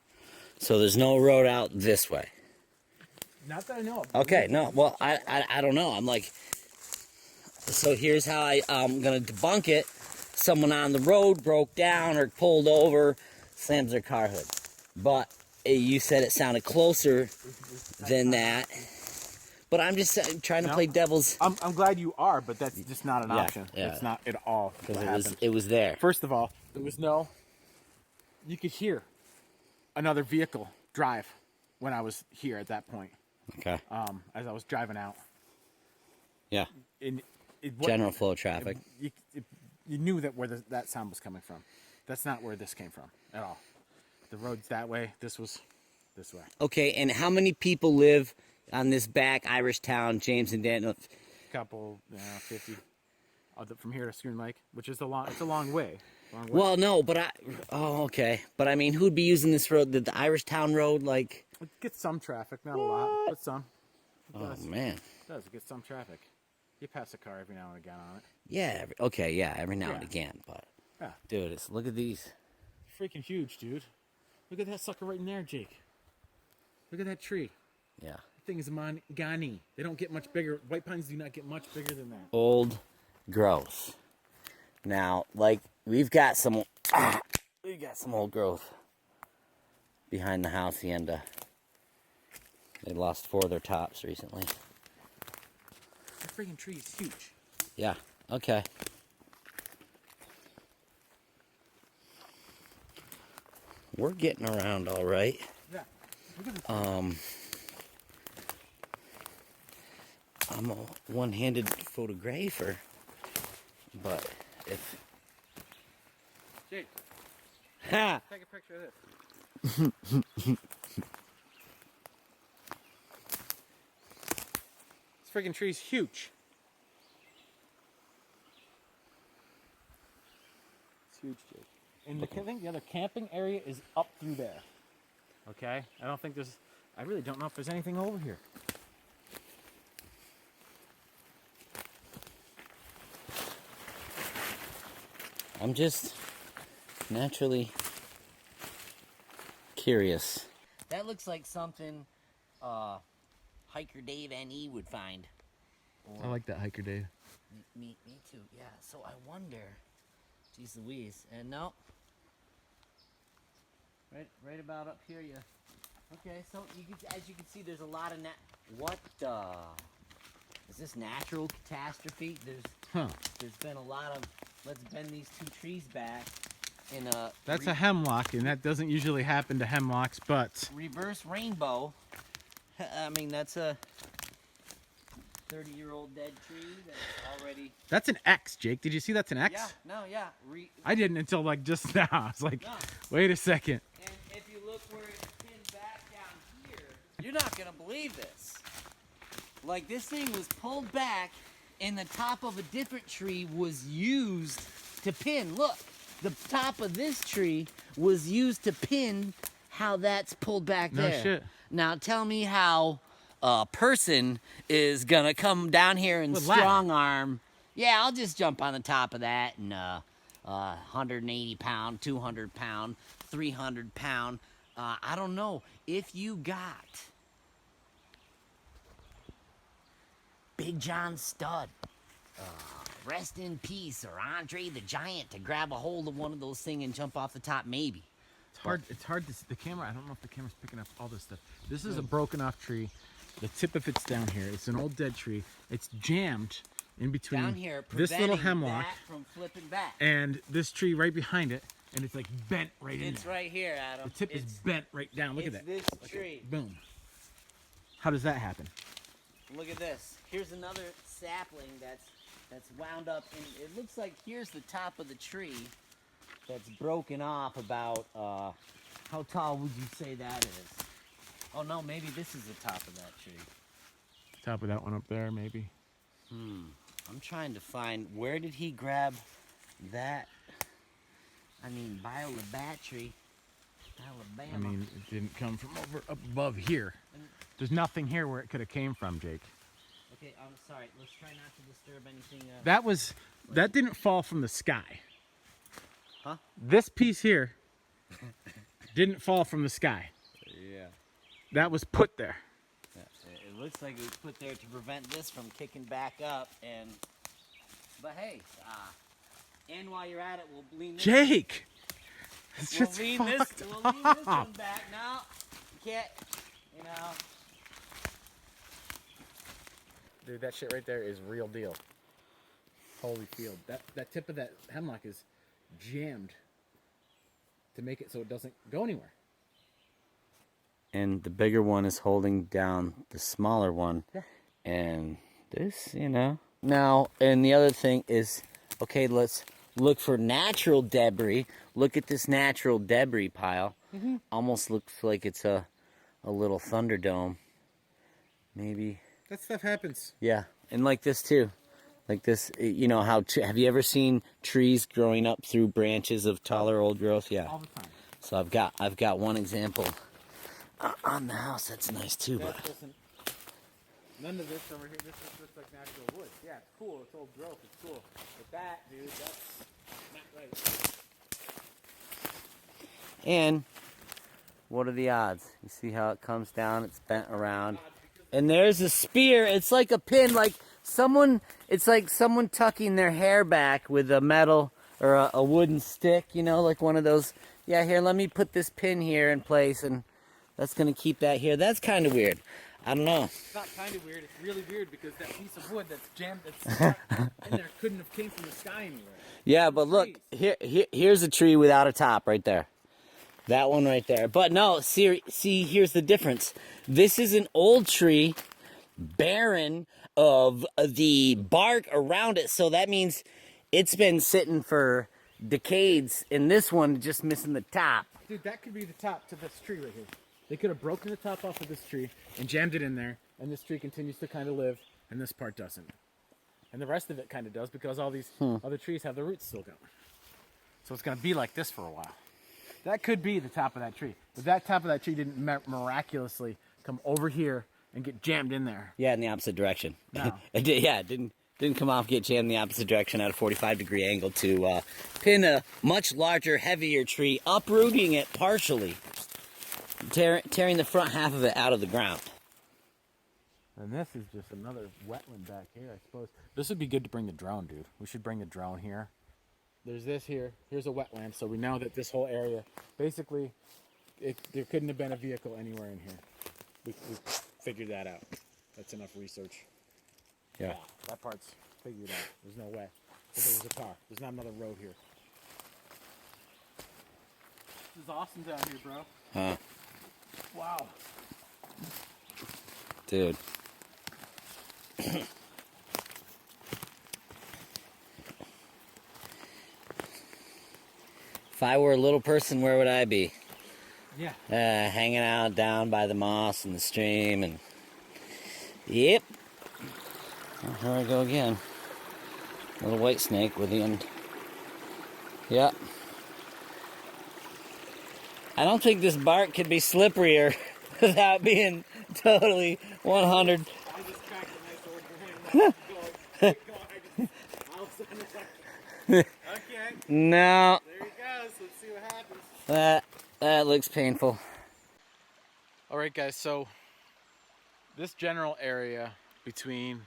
So there's no road out this way. Not that I know of. Okay, no. Well, I don't know. I'm like, so here's how I'm going to debunk it. Someone on the road broke down or pulled over, slams their car hood. But you said it sounded closer than that. But I'm just trying to play devil's. I'm glad you are, but that's just not an option. yeah. It's not at all. Because it was there. First of all, there was no. You could hear another vehicle drive when I was here at that point. Okay. As I was driving out. Yeah. General flow of traffic. You knew that where that sound was coming from. That's not where this came from at all. The road's that way. This was this way. Okay, and how many people live on this back Irish town, James and Daniel? Couple, 50. From here to Schoon Lake, which is it's a long way. Well, no, but okay. But I mean, who'd be using this road? The Irish town road, like? It gets some traffic, not a lot, but some. Oh, man. It does. It gets some traffic. You pass a car every now and again on it. Yeah, every now and again, but... Yeah. Dude, look at these. Freaking huge, dude. Look at that sucker right in there, Jake. Look at that tree. Yeah. That thing is a Mangani. They don't get much bigger. White pines do not get much bigger than that. Old growth. Now, like, we've got some old growth behind the house. They lost 4 of their tops recently. That freaking tree is huge. Yeah, okay. We're getting around all right. Yeah. Look at this. I'm a one-handed photographer, but if... Jake, Ha! take a picture of this. This freaking tree's huge. It's huge, Jake. And I think the other camping area is up through there. Okay? I really don't know if there's anything over here. I'm just naturally curious. That looks like something hiker Dave N.E. would find. I like that hiker, Dave. Me too, yeah. So I wonder, geez Louise, and no. Right about up here, okay, so as you can see, there's a lot of what is this natural catastrophe? There's been a lot of, let's bend these 2 trees back in a... That's a hemlock, and that doesn't usually happen to hemlocks, but... Reverse rainbow. I mean, that's a 30-year-old dead tree that's already... That's an X, Jake. Did you see that's an X? Yeah, no, yeah. I didn't until like just now. I was like, No. wait a second. And if you look where it's pinned back down here, you're not going to believe this. Like, this thing was pulled back and the top of a different tree was used to pin. Look, the top of this tree was used to pin how that's pulled back No there. shit. Now tell me how a person is gonna come down here and With ladder. strong arm. Yeah, I'll just jump on the top of that and 180 pound, 200 pound, 300 pound. I don't know if you got Big John Stud, rest in peace, or Andre the Giant to grab a hold of one of those things and jump off the top, maybe. It's hard to see. The camera, I don't know if the camera's picking up all this stuff. This is a broken off tree. The tip of it's down here. It's an old dead tree. It's jammed in between Down here, this little preventing hemlock that from flipping back. and this tree right behind it, and it's like bent right in It's there. right here, Adam. The tip is bent right down. Look at that. This Look tree. at, boom. How does that happen? Look at this. Here's another sapling that's wound up, and it looks like here's the top of the tree that's broken off about, how tall would you say that is? Oh no, maybe this is the top of that tree. Top of that one up there, maybe. I'm trying to find, where did he grab that? I mean, Biolabatry, Alabama. I mean, it didn't come from over up above here. There's nothing here where it could have came from, Jake. Okay, I'm sorry. Let's try not to disturb anything. That didn't fall from the sky. Huh? This piece here didn't fall from the sky. Yeah. That was put there. It looks like it was put there to prevent this from kicking back up, but hey, and while you're at it, we'll lean this. Jake! It's We'll just lean fucked this one up. back. No, you can't. You know. Dude, that shit right there is real deal. Holy field. That tip of that hemlock is jammed to make it so it doesn't go anywhere. And the bigger one is holding down the smaller one. Yeah. And this, you know. Now, and the other thing is, okay, let's look for natural debris. Look at this natural debris pile. Almost looks like it's a little Thunderdome. Maybe. That stuff happens. Yeah, and like this too. Like this, you know how, have you ever seen trees growing up through branches of taller old growth? Yeah. All the time. So I've got one example on the house that's nice too, but None of this over here, this just looks like natural wood. Yeah, it's cool, it's old growth, it's cool. But that, dude, that's not right. and what are the odds? You see how it comes down, it's bent around. And there's a spear, it's like a pin, it's like someone tucking their hair back with a metal or a wooden stick, you know, like one of those. Yeah, here, let me put this pin here in place, and that's gonna keep that here. That's kind of weird. I don't know. It's not kind of weird, it's really weird because that piece of wood that's jammed, that's stuck in there couldn't have came from the sky anywhere. Yeah, but look, here's a tree without a top right there. That one right there. But no, see, here's the difference. This is an old tree, barren of the bark around it. So that means it's been sitting for decades, and this one just missing the top. Dude, that could be the top to this tree right here. They could have broken the top off of this tree and jammed it in there, and this tree continues to kind of live, and this part doesn't. And the rest of it kind of does because all these other trees have the roots still going. So it's going to be like this for a while. That could be the top of that tree. But that top of that tree didn't miraculously come over here and get jammed in there. Yeah, in the opposite direction. No. It didn't come off, get jammed in the opposite direction at a 45-degree angle to pin a much larger, heavier tree, uprooting it partially, tearing the front half of it out of the ground. And this is just another wetland back here, I suppose. This would be good to bring the drone, dude. We should bring the drone here. There's this here. Here's a wetland, so we know that this whole area, basically, there couldn't have been a vehicle anywhere in here. We figured that out. That's enough research. Yeah. That part's figured out. There's no way. But there was a car. There's not another road here. This is awesome down here, bro. Huh. Wow. Dude. If I were a little person, where would I be? Yeah. Hanging out down by the moss and the stream, and yep. here I go again. Little white snake with the end. Yeah. I don't think this bark could be slipperier without being totally 100. I just cracked a nice old brand. Okay. No. There he goes. Let's see what happens. That looks painful. All right, guys. So this general area between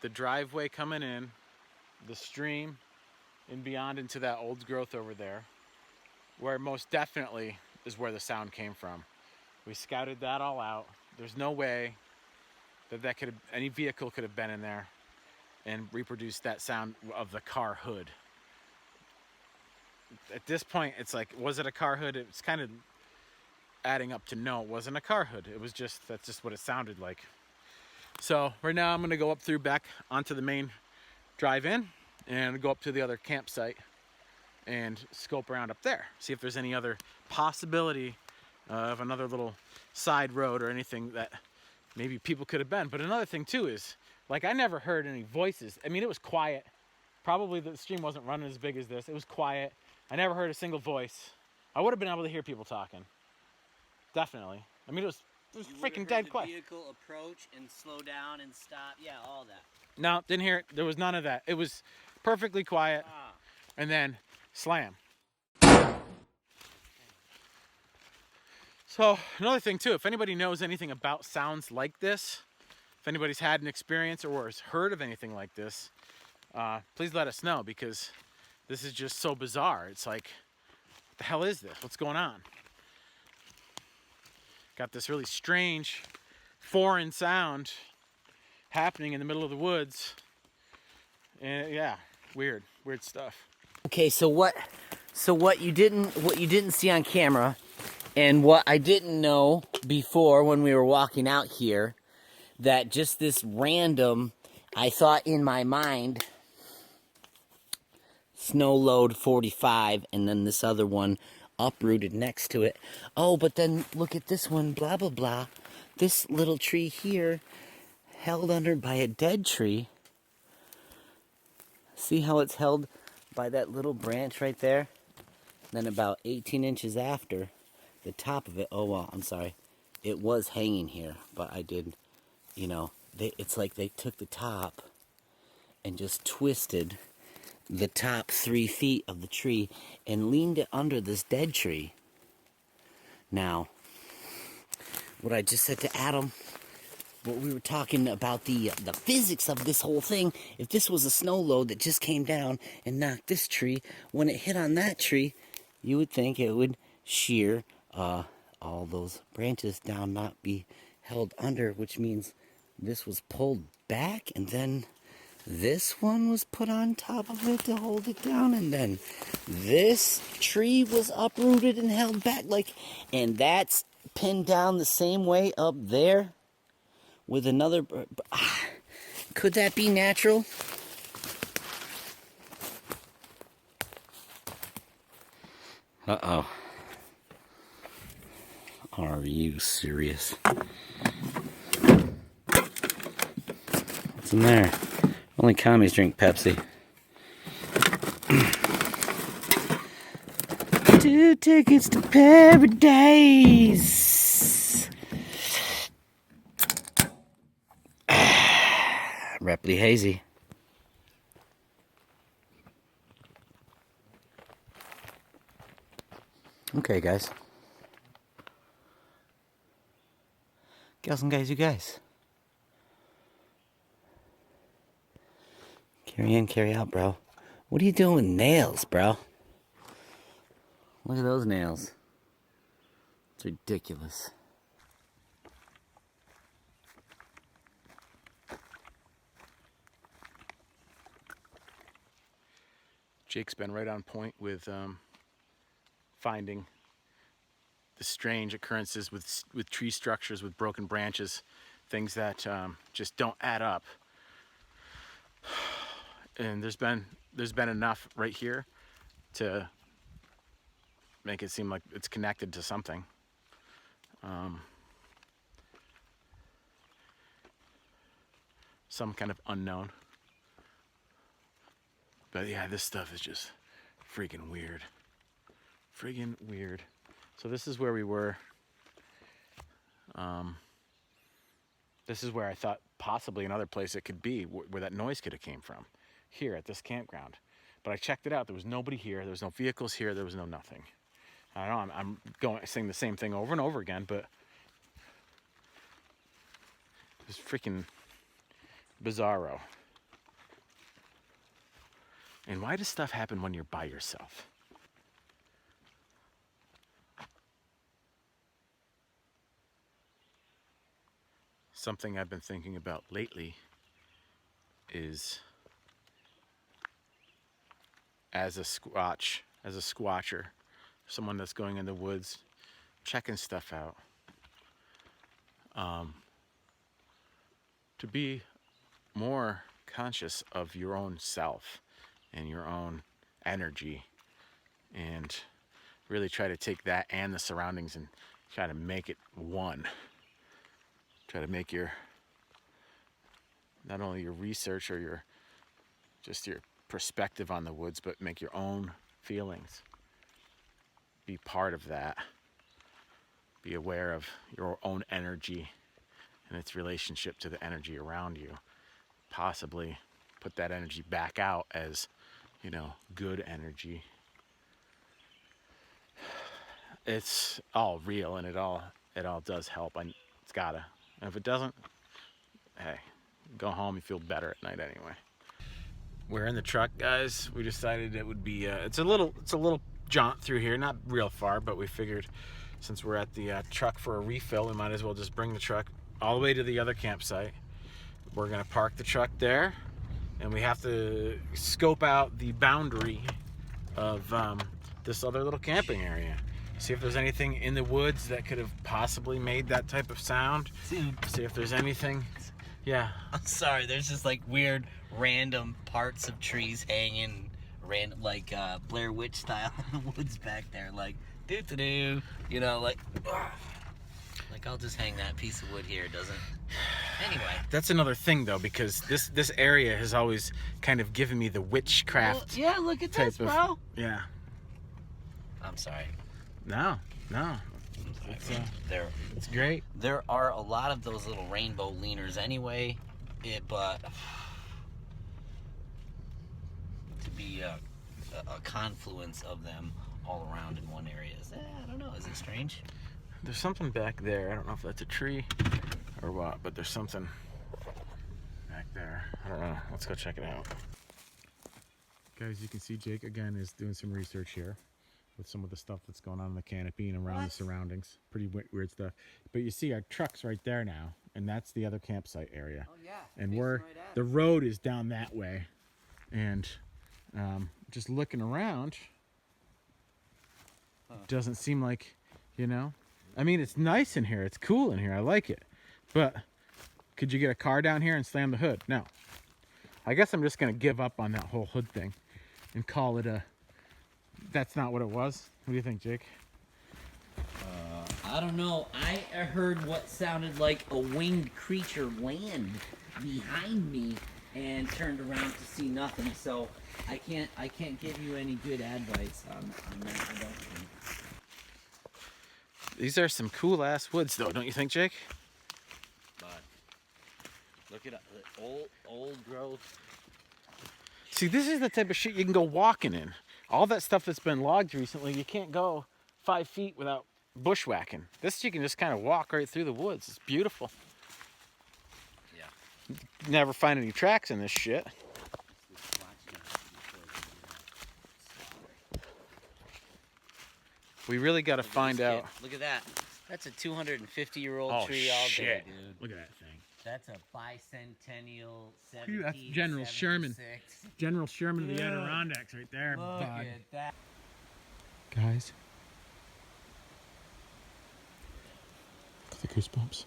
the driveway coming in, the stream, and beyond into that old growth over there, where most definitely is where the sound came from. We scouted that all out. There's no way that could have, any vehicle could have been in there and reproduced that sound of the car hood. At this point, it's like, was it a car hood? It's kind of adding up to no, it wasn't a car hood. It was just, that's just what it sounded like. So right now I'm gonna go up through back onto the main drive-in and go up to the other campsite and scope around up there, see if there's any other possibility of another little side road or anything that maybe people could have been. But another thing too is, like, I never heard any voices. I mean, it was quiet. Probably the stream wasn't running as big as this. It was quiet. I never heard a single voice. I would have been able to hear people talking. Definitely. I mean, it was freaking dead quiet. Vehicle approach and slow down and stop. Yeah, all that. No, didn't hear it. There was none of that. It was perfectly quiet. And then slam. So another thing too, if anybody knows anything about sounds like this, if anybody's had an experience or has heard of anything like this, please let us know, because this is just so bizarre. It's like, what the hell is this? What's going on? Got this really strange foreign sound happening in the middle of the woods. And yeah, weird stuff. Okay, so what you didn't see on camera, and what I didn't know before when we were walking out here, that just this random, I thought in my mind, snow load 45, and then this other one uprooted next to it. Oh, but then look at this one, blah, blah, blah. This little tree here, held under by a dead tree. See how it's held by that little branch right there? Then about 18 inches after, the top of it, oh well, I'm sorry, it was hanging here, but I did, you know, it's like they took the top and just twisted the top 3 feet of the tree and leaned it under this dead tree. Now, what I just said to Adam, what we were talking about, the physics of this whole thing, if this was a snow load that just came down and knocked this tree, when it hit on that tree, you would think it would shear all those branches down, not be held under, which means this was pulled back, and then this one was put on top of it to hold it down, and then this tree was uprooted and held back, like, and that's pinned down the same way up there with another. Could that be natural? Uh-oh. Are you serious? What's in there? Only commies drink Pepsi. 2 tickets to paradise. Reply hazy. Okay, guys. Gals and guys, you guys. Carry in, carry out, bro. What are you doing with nails, bro? Look at those nails. It's ridiculous. Jake's been right on point with finding the strange occurrences with tree structures, with broken branches, things that just don't add up. And there's been enough right here to make it seem like it's connected to something. Some kind of unknown. But yeah, this stuff is just freaking weird. Friggin' weird. So this is where we were. This is where I thought possibly another place it could be, where that noise could have came from. Here at this campground. But I checked it out. There was nobody here. There was no vehicles here. There was no nothing. I know I'm saying the same thing over and over again, but it's freaking bizarro. And why does stuff happen when you're by yourself? Something I've been thinking about lately is as a squatcher, someone that's going in the woods, checking stuff out, to be more conscious of your own self and your own energy, and really try to take that and the surroundings and try to make it one. Try to make your, not only your research or your perspective on the woods, but make your own feelings. Be part of that. Be aware of your own energy and its relationship to the energy around you. Possibly put that energy back out as, good energy. It's all real, and it all does help. It's gotta. And if it doesn't, hey, go home. You feel better at night anyway. We're in the truck, guys. We decided it would be it's a little jaunt through here, not real far, but we figured since we're at the truck for a refill, we might as well just bring the truck all the way to the other campsite. We're gonna park the truck there, and we have to scope out the boundary of this other little camping area. See if there's anything in the woods that could have possibly made that type of sound. Dude. See if there's anything. Yeah. I'm sorry, there's just like weird random parts of trees hanging random, like Blair Witch style in the woods back there, like doo-doo-doo, like I'll just hang that piece of wood here, doesn't. Anyway, that's another thing though, because this area has always kind of given me the witchcraft. Well, yeah, look at this, bro. Yeah. I'm sorry. No. There. It's great. There are a lot of those little rainbow leaners anyway, but to be a confluence of them all around in one area is, I don't know, is it strange? There's something back there. I don't know if that's a tree or what, but there's something back there. I don't know. Let's go check it out. Guys, you can see Jake again is doing some research here with some of the stuff that's going on in the canopy and around the surroundings. Pretty weird stuff. But you see our truck's right there now, and that's the other campsite area. Oh yeah. And the road is down that way. And just looking around, doesn't seem like, I mean, it's nice in here. It's cool in here. I like it. But could you get a car down here and slam the hood? No. I guess I'm just going to give up on that whole hood thing and call it that's not what it was. What do you think, Jake? I don't know. I heard what sounded like a winged creature land behind me and turned around to see nothing. So I can't give you any good advice on that. I don't think. These are some cool ass woods, though, don't you think, Jake? But look at the old growth. See, this is the type of shit you can go walking in. All that stuff that's been logged recently, you can't go 5 feet without bushwhacking. This you can just kind of walk right through the woods. It's beautiful. Yeah. Never find any tracks in this shit. We really got to find out. Look at that. That's a 250-year-old tree all day, dude. Look at that thing. That's a bicentennial 1776. That's General Sherman. General Sherman of the Adirondacks right there. Look at that. Guys. The goosebumps.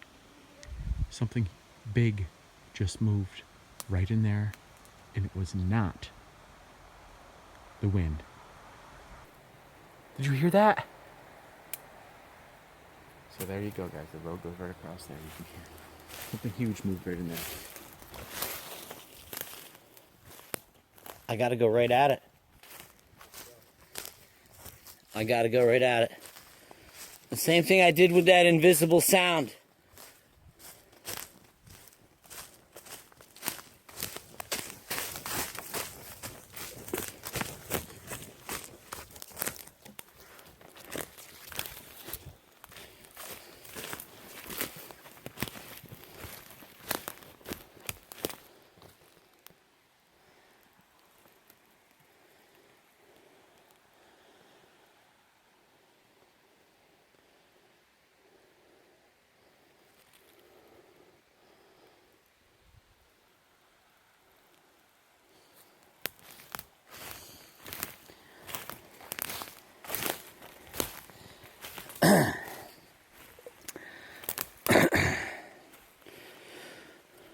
Something big just moved right in there, and it was not the wind. Did you hear that? So there you go, guys. The road goes right across there. You can hear something huge moved right in there. I gotta go right at it. I gotta go right at it. The same thing I did with that invisible sound.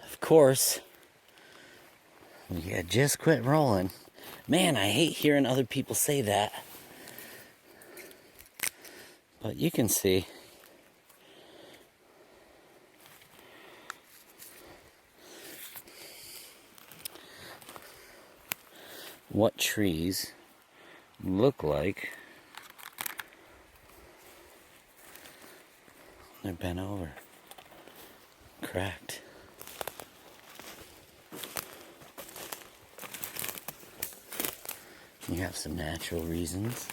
Of course, you just quit rolling. Man, I hate hearing other people say that. But you can see. What trees look like they're bent over, cracked. You have some natural reasons.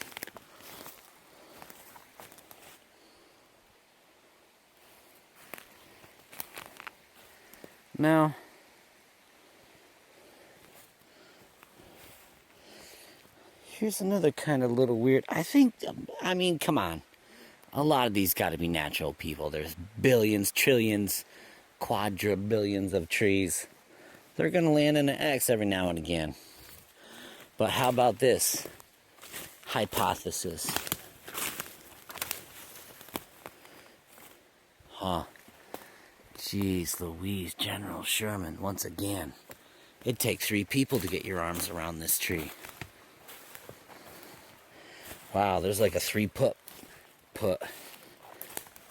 Now, here's another kind of little weird. I mean, come on. A lot of these got to be natural people. There's billions, trillions, quadrillions of trees. They're going to land in an X every now and again. But how about this hypothesis? Huh. Jeez Louise, General Sherman, once again. It'd take 3 people to get your arms around this tree. Wow, there's like a 3-foot.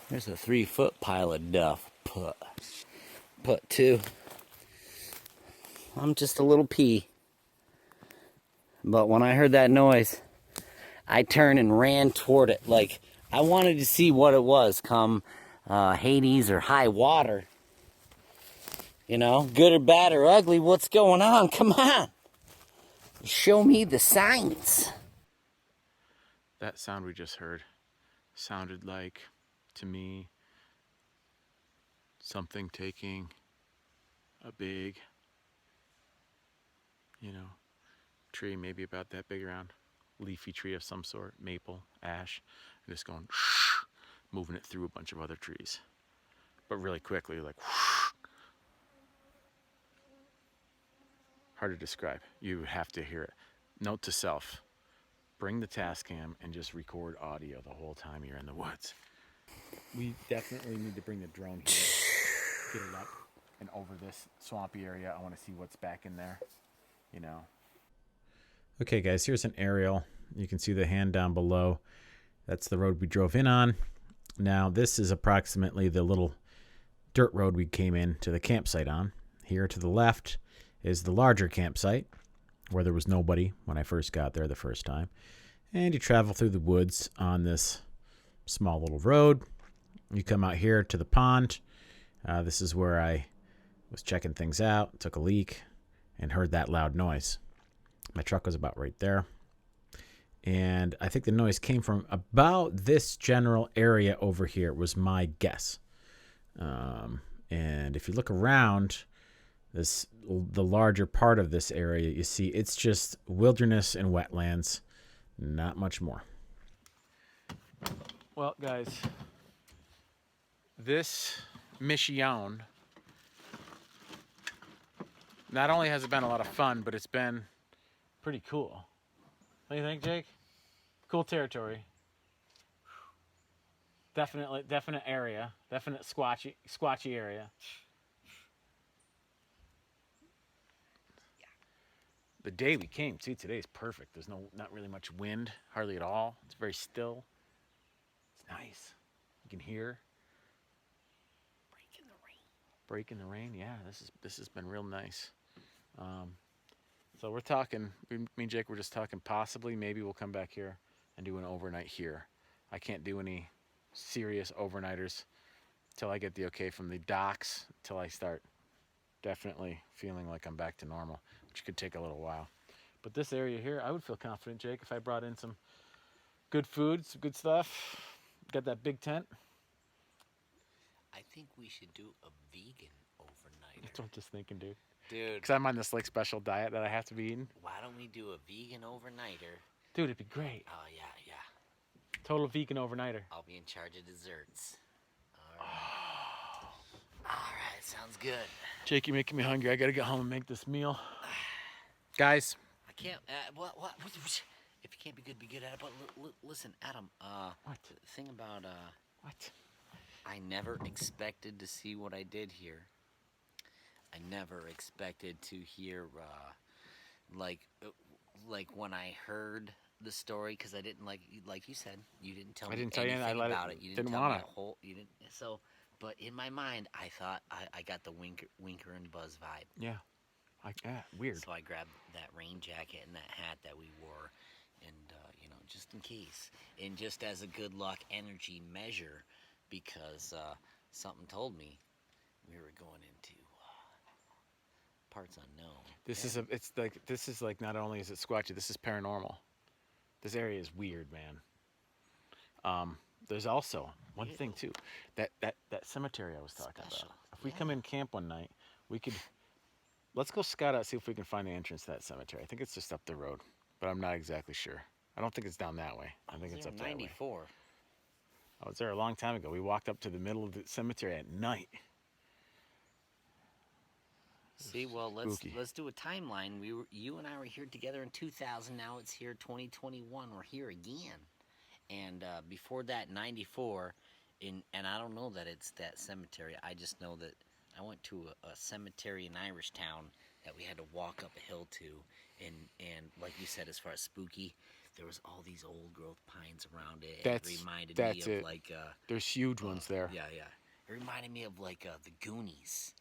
There's a 3-foot pile of duff. Put 2. I'm just a little pea. But when I heard that noise, I turned and ran toward it. Like, I wanted to see what it was come Hades or high water. You know, good or bad or ugly, what's going on? Come on. Show me the signs. That sound we just heard sounded like, to me, something taking a big, tree, maybe about that big around, leafy tree of some sort, maple, ash, and just going, moving it through a bunch of other trees. But really quickly, like, hard to describe. You have to hear it. Note to self, bring the Tascam and just record audio the whole time you're in the woods. We definitely need to bring the drone here, get it up and over this swampy area. I want to see what's back in there, Okay, guys, here's an aerial. You can see the hand down below. That's the road we drove in on. Now, this is approximately the little dirt road we came in to the campsite on. Here to the left is the larger campsite where there was nobody when I first got there the first time. And you travel through the woods on this small little road. You come out here to the pond. This is where I was checking things out, took a leak, and heard that loud noise. My truck was about right there. And I think the noise came from about this general area over here, was my guess. And if you look around the larger part of this area, you see it's just wilderness and wetlands, not much more. Well, guys, this mission not only has it been a lot of fun, but it's been pretty cool. What do you think, Jake? Cool territory. Definite area. Definite squatchy area. The day we came, too, today is perfect. There's not really much wind, hardly at all. It's very still. It's nice. You can hear. Breaking the rain, yeah. This has been real nice. So we're talking, me and Jake were just talking possibly, maybe we'll come back here and do an overnight here. I can't do any serious overnighters till I get the okay from the docs, till I start definitely feeling like I'm back to normal, which could take a little while. But this area here, I would feel confident, Jake, if I brought in some good food, some good stuff. Got that big tent. I think we should do a vegan overnight. That's what I'm just thinking, dude. Dude. Because I'm on this like special diet that I have to be eating. Why don't we do a vegan overnighter? Dude, it'd be great. Oh, yeah, yeah. Total vegan overnighter. I'll be in charge of desserts. All right. All right, sounds good. Jake, you're making me hungry. I gotta get home and make this meal. Guys. I can't, what? If you can't be good at it. But listen, Adam, What? The thing about, What? I never expected to see what I did here. I never expected to hear, like when I heard the story, because I didn't like you said, you didn't tell me anything about it. You didn't tell me a whole. You didn't. So, but in my mind, I thought I got the Winker and Buzz vibe. Yeah. Weird. So I grabbed that rain jacket and that hat that we wore, and just in case, and just as a good luck energy measure, because something told me we were going into parts unknown. This is like not only is it squatchy, this is paranormal. This area is weird, man. There's also one thing too, that cemetery I was talking about. If we come in camp one night, let's go scout out, see if we can find the entrance to that cemetery. I think it's just up the road, but I'm not exactly sure. I don't think it's down that way. I think it's up that way. 94. I was there a long time ago. We walked up to the middle of the cemetery at night. See, well, let's do a timeline. You and I were here together in 2000. Now it's here 2021. We're here again. And before that, 94. And I don't know that it's that cemetery. I just know that I went to a cemetery in Irishtown that we had to walk up a hill to. And like you said, as far as spooky, there was all these old growth pines around it. It reminded me of like there's huge ones there. Yeah, yeah. It reminded me of like the Goonies.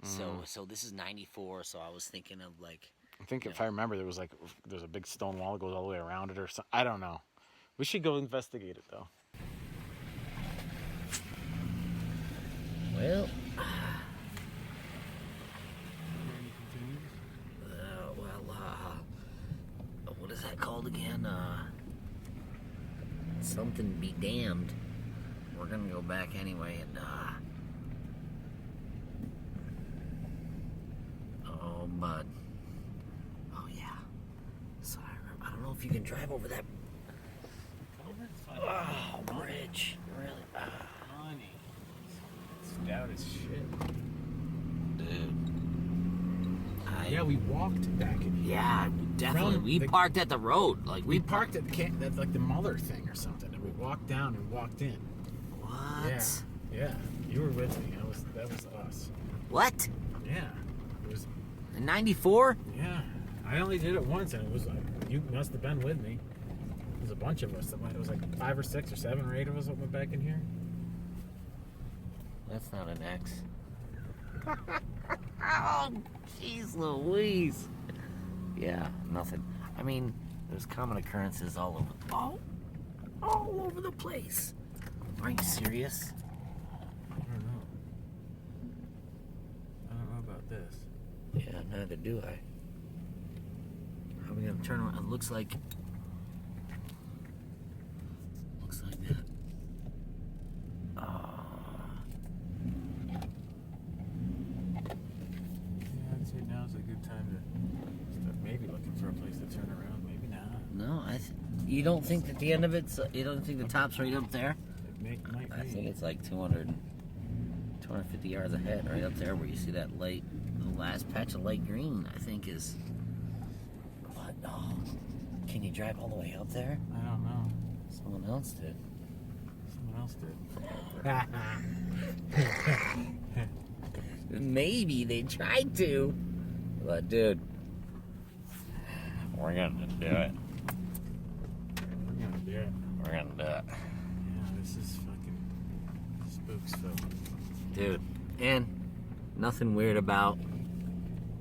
So this is 94. So I was thinking of like. I think if I remember, there's a big stone wall that goes all the way around it or something. I don't know. We should go investigate it though. Well. What is that called again? Something be damned. We're gonna go back anyway and oh, bud. Oh yeah. So I don't know if you can drive over that. Oh, bridge. Really? Honey. Stout as shit. Dude. Yeah, we walked back in here. Yeah, definitely. We parked at the road. Like we parked at that's like the Muller thing or something, and we walked down and walked in. What? Yeah. You were with me. That was us. What? Yeah. It was. In 94? Yeah. I only did it once, and it was like you must have been with me. There's a bunch of us. It was like 5 or 6 or 7 or 8 of us that went back in here. That's not an X. Oh, jeez Louise. Yeah, nothing. I mean, there's common occurrences all over the place. Are you serious? I don't know about this. Yeah, neither do I. How are we gonna turn around? It looks like that. I'd say now's a good time to start maybe looking for a place to turn around. Maybe not. No, you don't think that the end of it's, you don't think the top's right up there? It might be. I think it's like 250 yards ahead, right up there where you see that the last patch of light green, I think is, what? Oh, can you drive all the way up there? I don't know. Someone else did. Maybe they tried to, but dude, we're gonna do it. We're gonna do it. Yeah, this is fucking Spooksville. Dude, and nothing weird about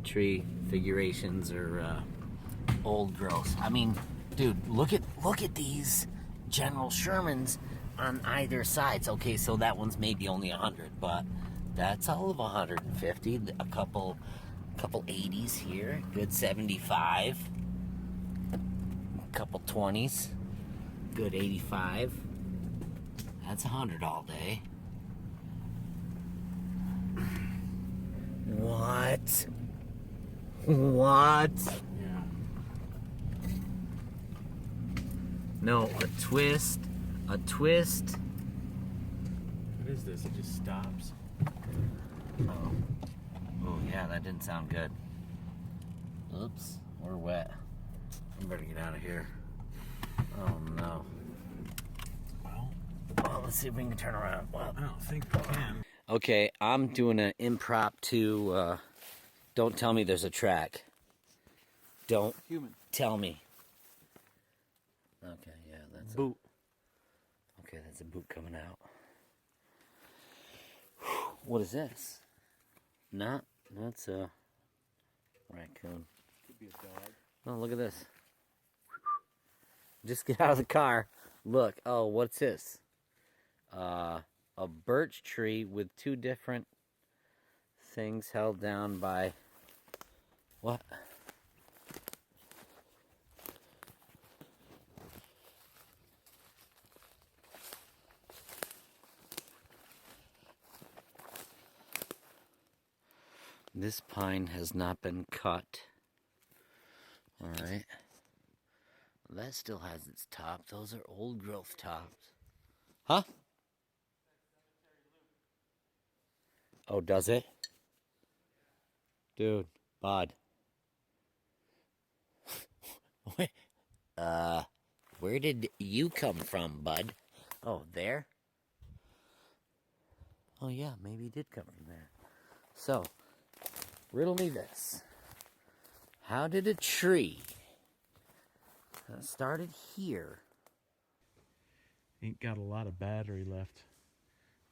tree figurations or old growth. I mean, dude, look at these General Shermans on either sides. Okay, so that one's maybe only 100, but that's all of 150. A couple 80s here, good 75. A couple 20s, good 85. That's 100 all day. What? What? Yeah. No, a twist. A twist. What is this? It just stops. Oh. Oh, yeah, that didn't sound good. Oops, we're wet. I better get out of here. Oh, no. Well, let's see if we can turn around. Well, I don't think we can. okay, I'm doing an impromptu, don't tell me there's a track. Don't tell me. Okay, yeah, that's boot. Okay, that's a boot coming out. What is this? That's a raccoon. Could be a dog. Oh, look at this. Just get out of the car. Look. Oh, what's this? A birch tree with two different things held down by... What? This pine has not been cut. Alright. That still has its top. Those are old growth tops. Huh? Oh, does it? Dude, bud. Where did you come from, bud? Oh, there? Oh, yeah, maybe he did come from there. So, riddle me this. How did a tree that started here? Ain't got a lot of battery left.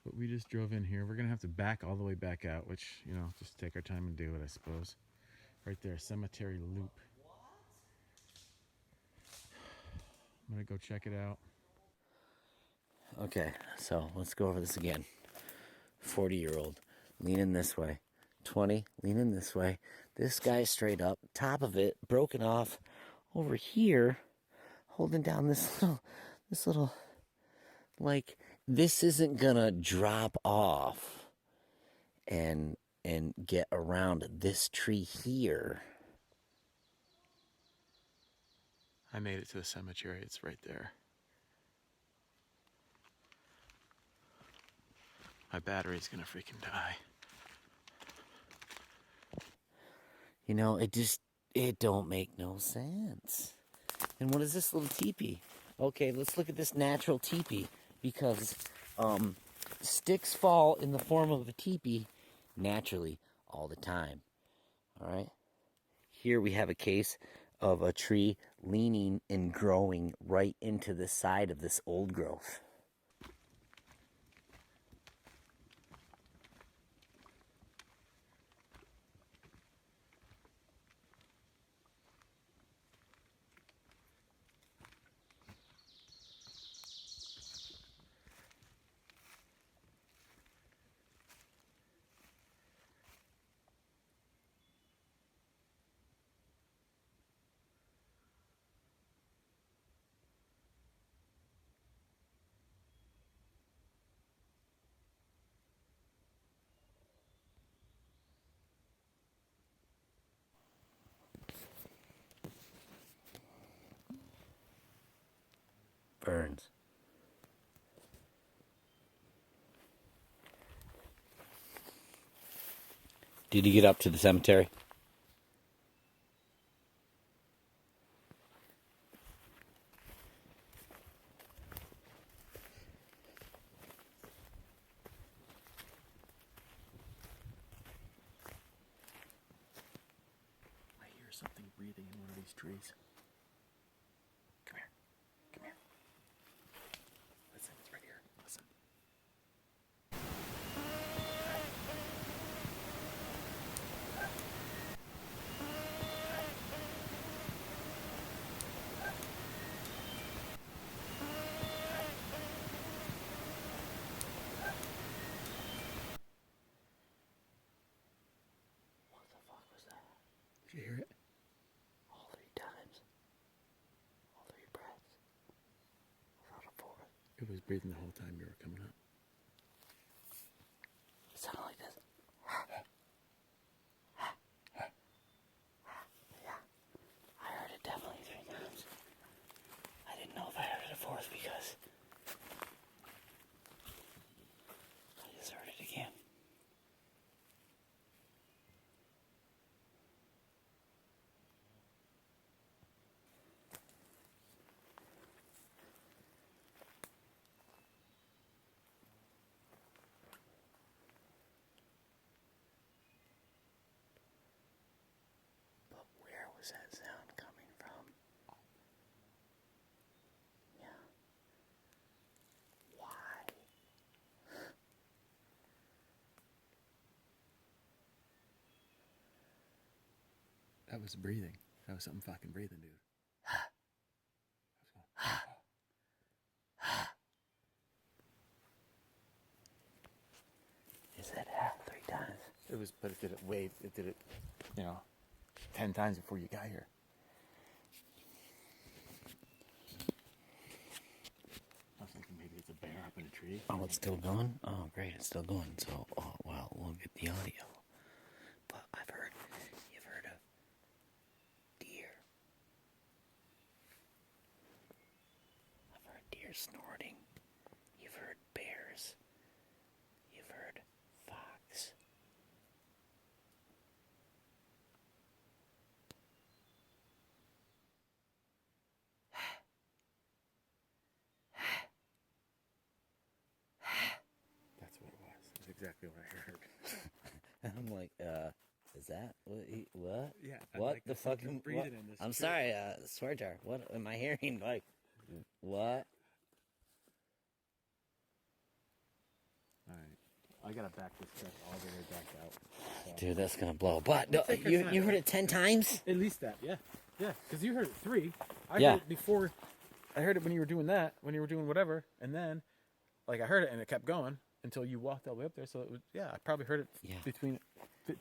But we just drove in here. We're going to have to back all the way back out, which, you know, just take our time and do it, I suppose. Right there, cemetery loop. I'm going to go check it out. Okay, so let's go over this again. 40-year-old, leaning this way. 20, leaning this way. This guy straight up, top of it, broken off over here, holding down this little, like, this isn't gonna drop off and get around this tree here. I made it to the cemetery. It's right there. My battery's gonna freaking die. You know, it don't make no sense. And what is this little teepee? Okay, let's look at this natural teepee, because sticks fall in the form of a teepee naturally all the time. All right? Here we have a case of a tree leaning and growing right into the side of this old growth. Burns. Did you get up to the cemetery? I hear something breathing in one of these trees. Come here. Come here. Listen, it's right here. Listen. Did you hear it? All 3 times. All 3 breaths. Without a fourth. It was breathing the whole time you were coming up. It sounded like this. Yeah. I heard it definitely 3 times. I didn't know if I heard it a fourth because I just heard it again. But where was that sound coming from? Yeah. Why? That was breathing. That was something fucking breathing, dude. Is that 3 times? It was, but it did it way, it did it, 10 times before you got here. I was thinking maybe it's a bear up in a tree. Oh, it's still going? Oh, great, it's still going. So, well, we'll get the audio. But you've heard of deer. I've heard deer snorting. You've heard bears. You've heard fox. That's what it was. That's exactly what I heard. And I'm like, is that what? Yeah. What like, the fucking? breathing What? in this I'm tree. sorry, swear jar. What am I hearing? Like, what? All right. I gotta back this truck all the way back out. So. Dude, that's gonna blow. But no, Take your you time. you heard it 10 times? At least that, yeah. Yeah, because you heard it 3. I Yeah. heard it before. I heard it when you were doing that, when you were doing whatever, and then, like, I heard it and it kept going until you walked all the way up there. So it was, yeah, I probably heard it between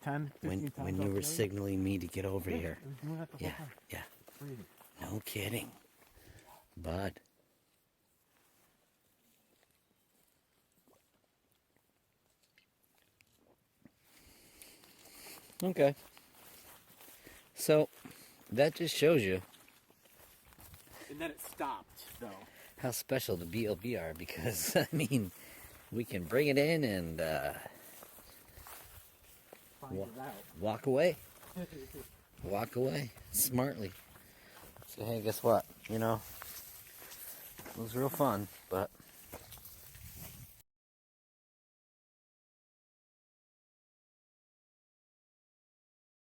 10, 15 times. When you were signaling me to get over here. It was doing that the whole Yeah, time. yeah. Breathing. No kidding. Bud. Okay. So, that just shows you And then it stopped, though. how special the BLB are because, I mean, we can bring it in and Find it out. walk away. Walk away smartly. So, hey, guess what? It was real fun, but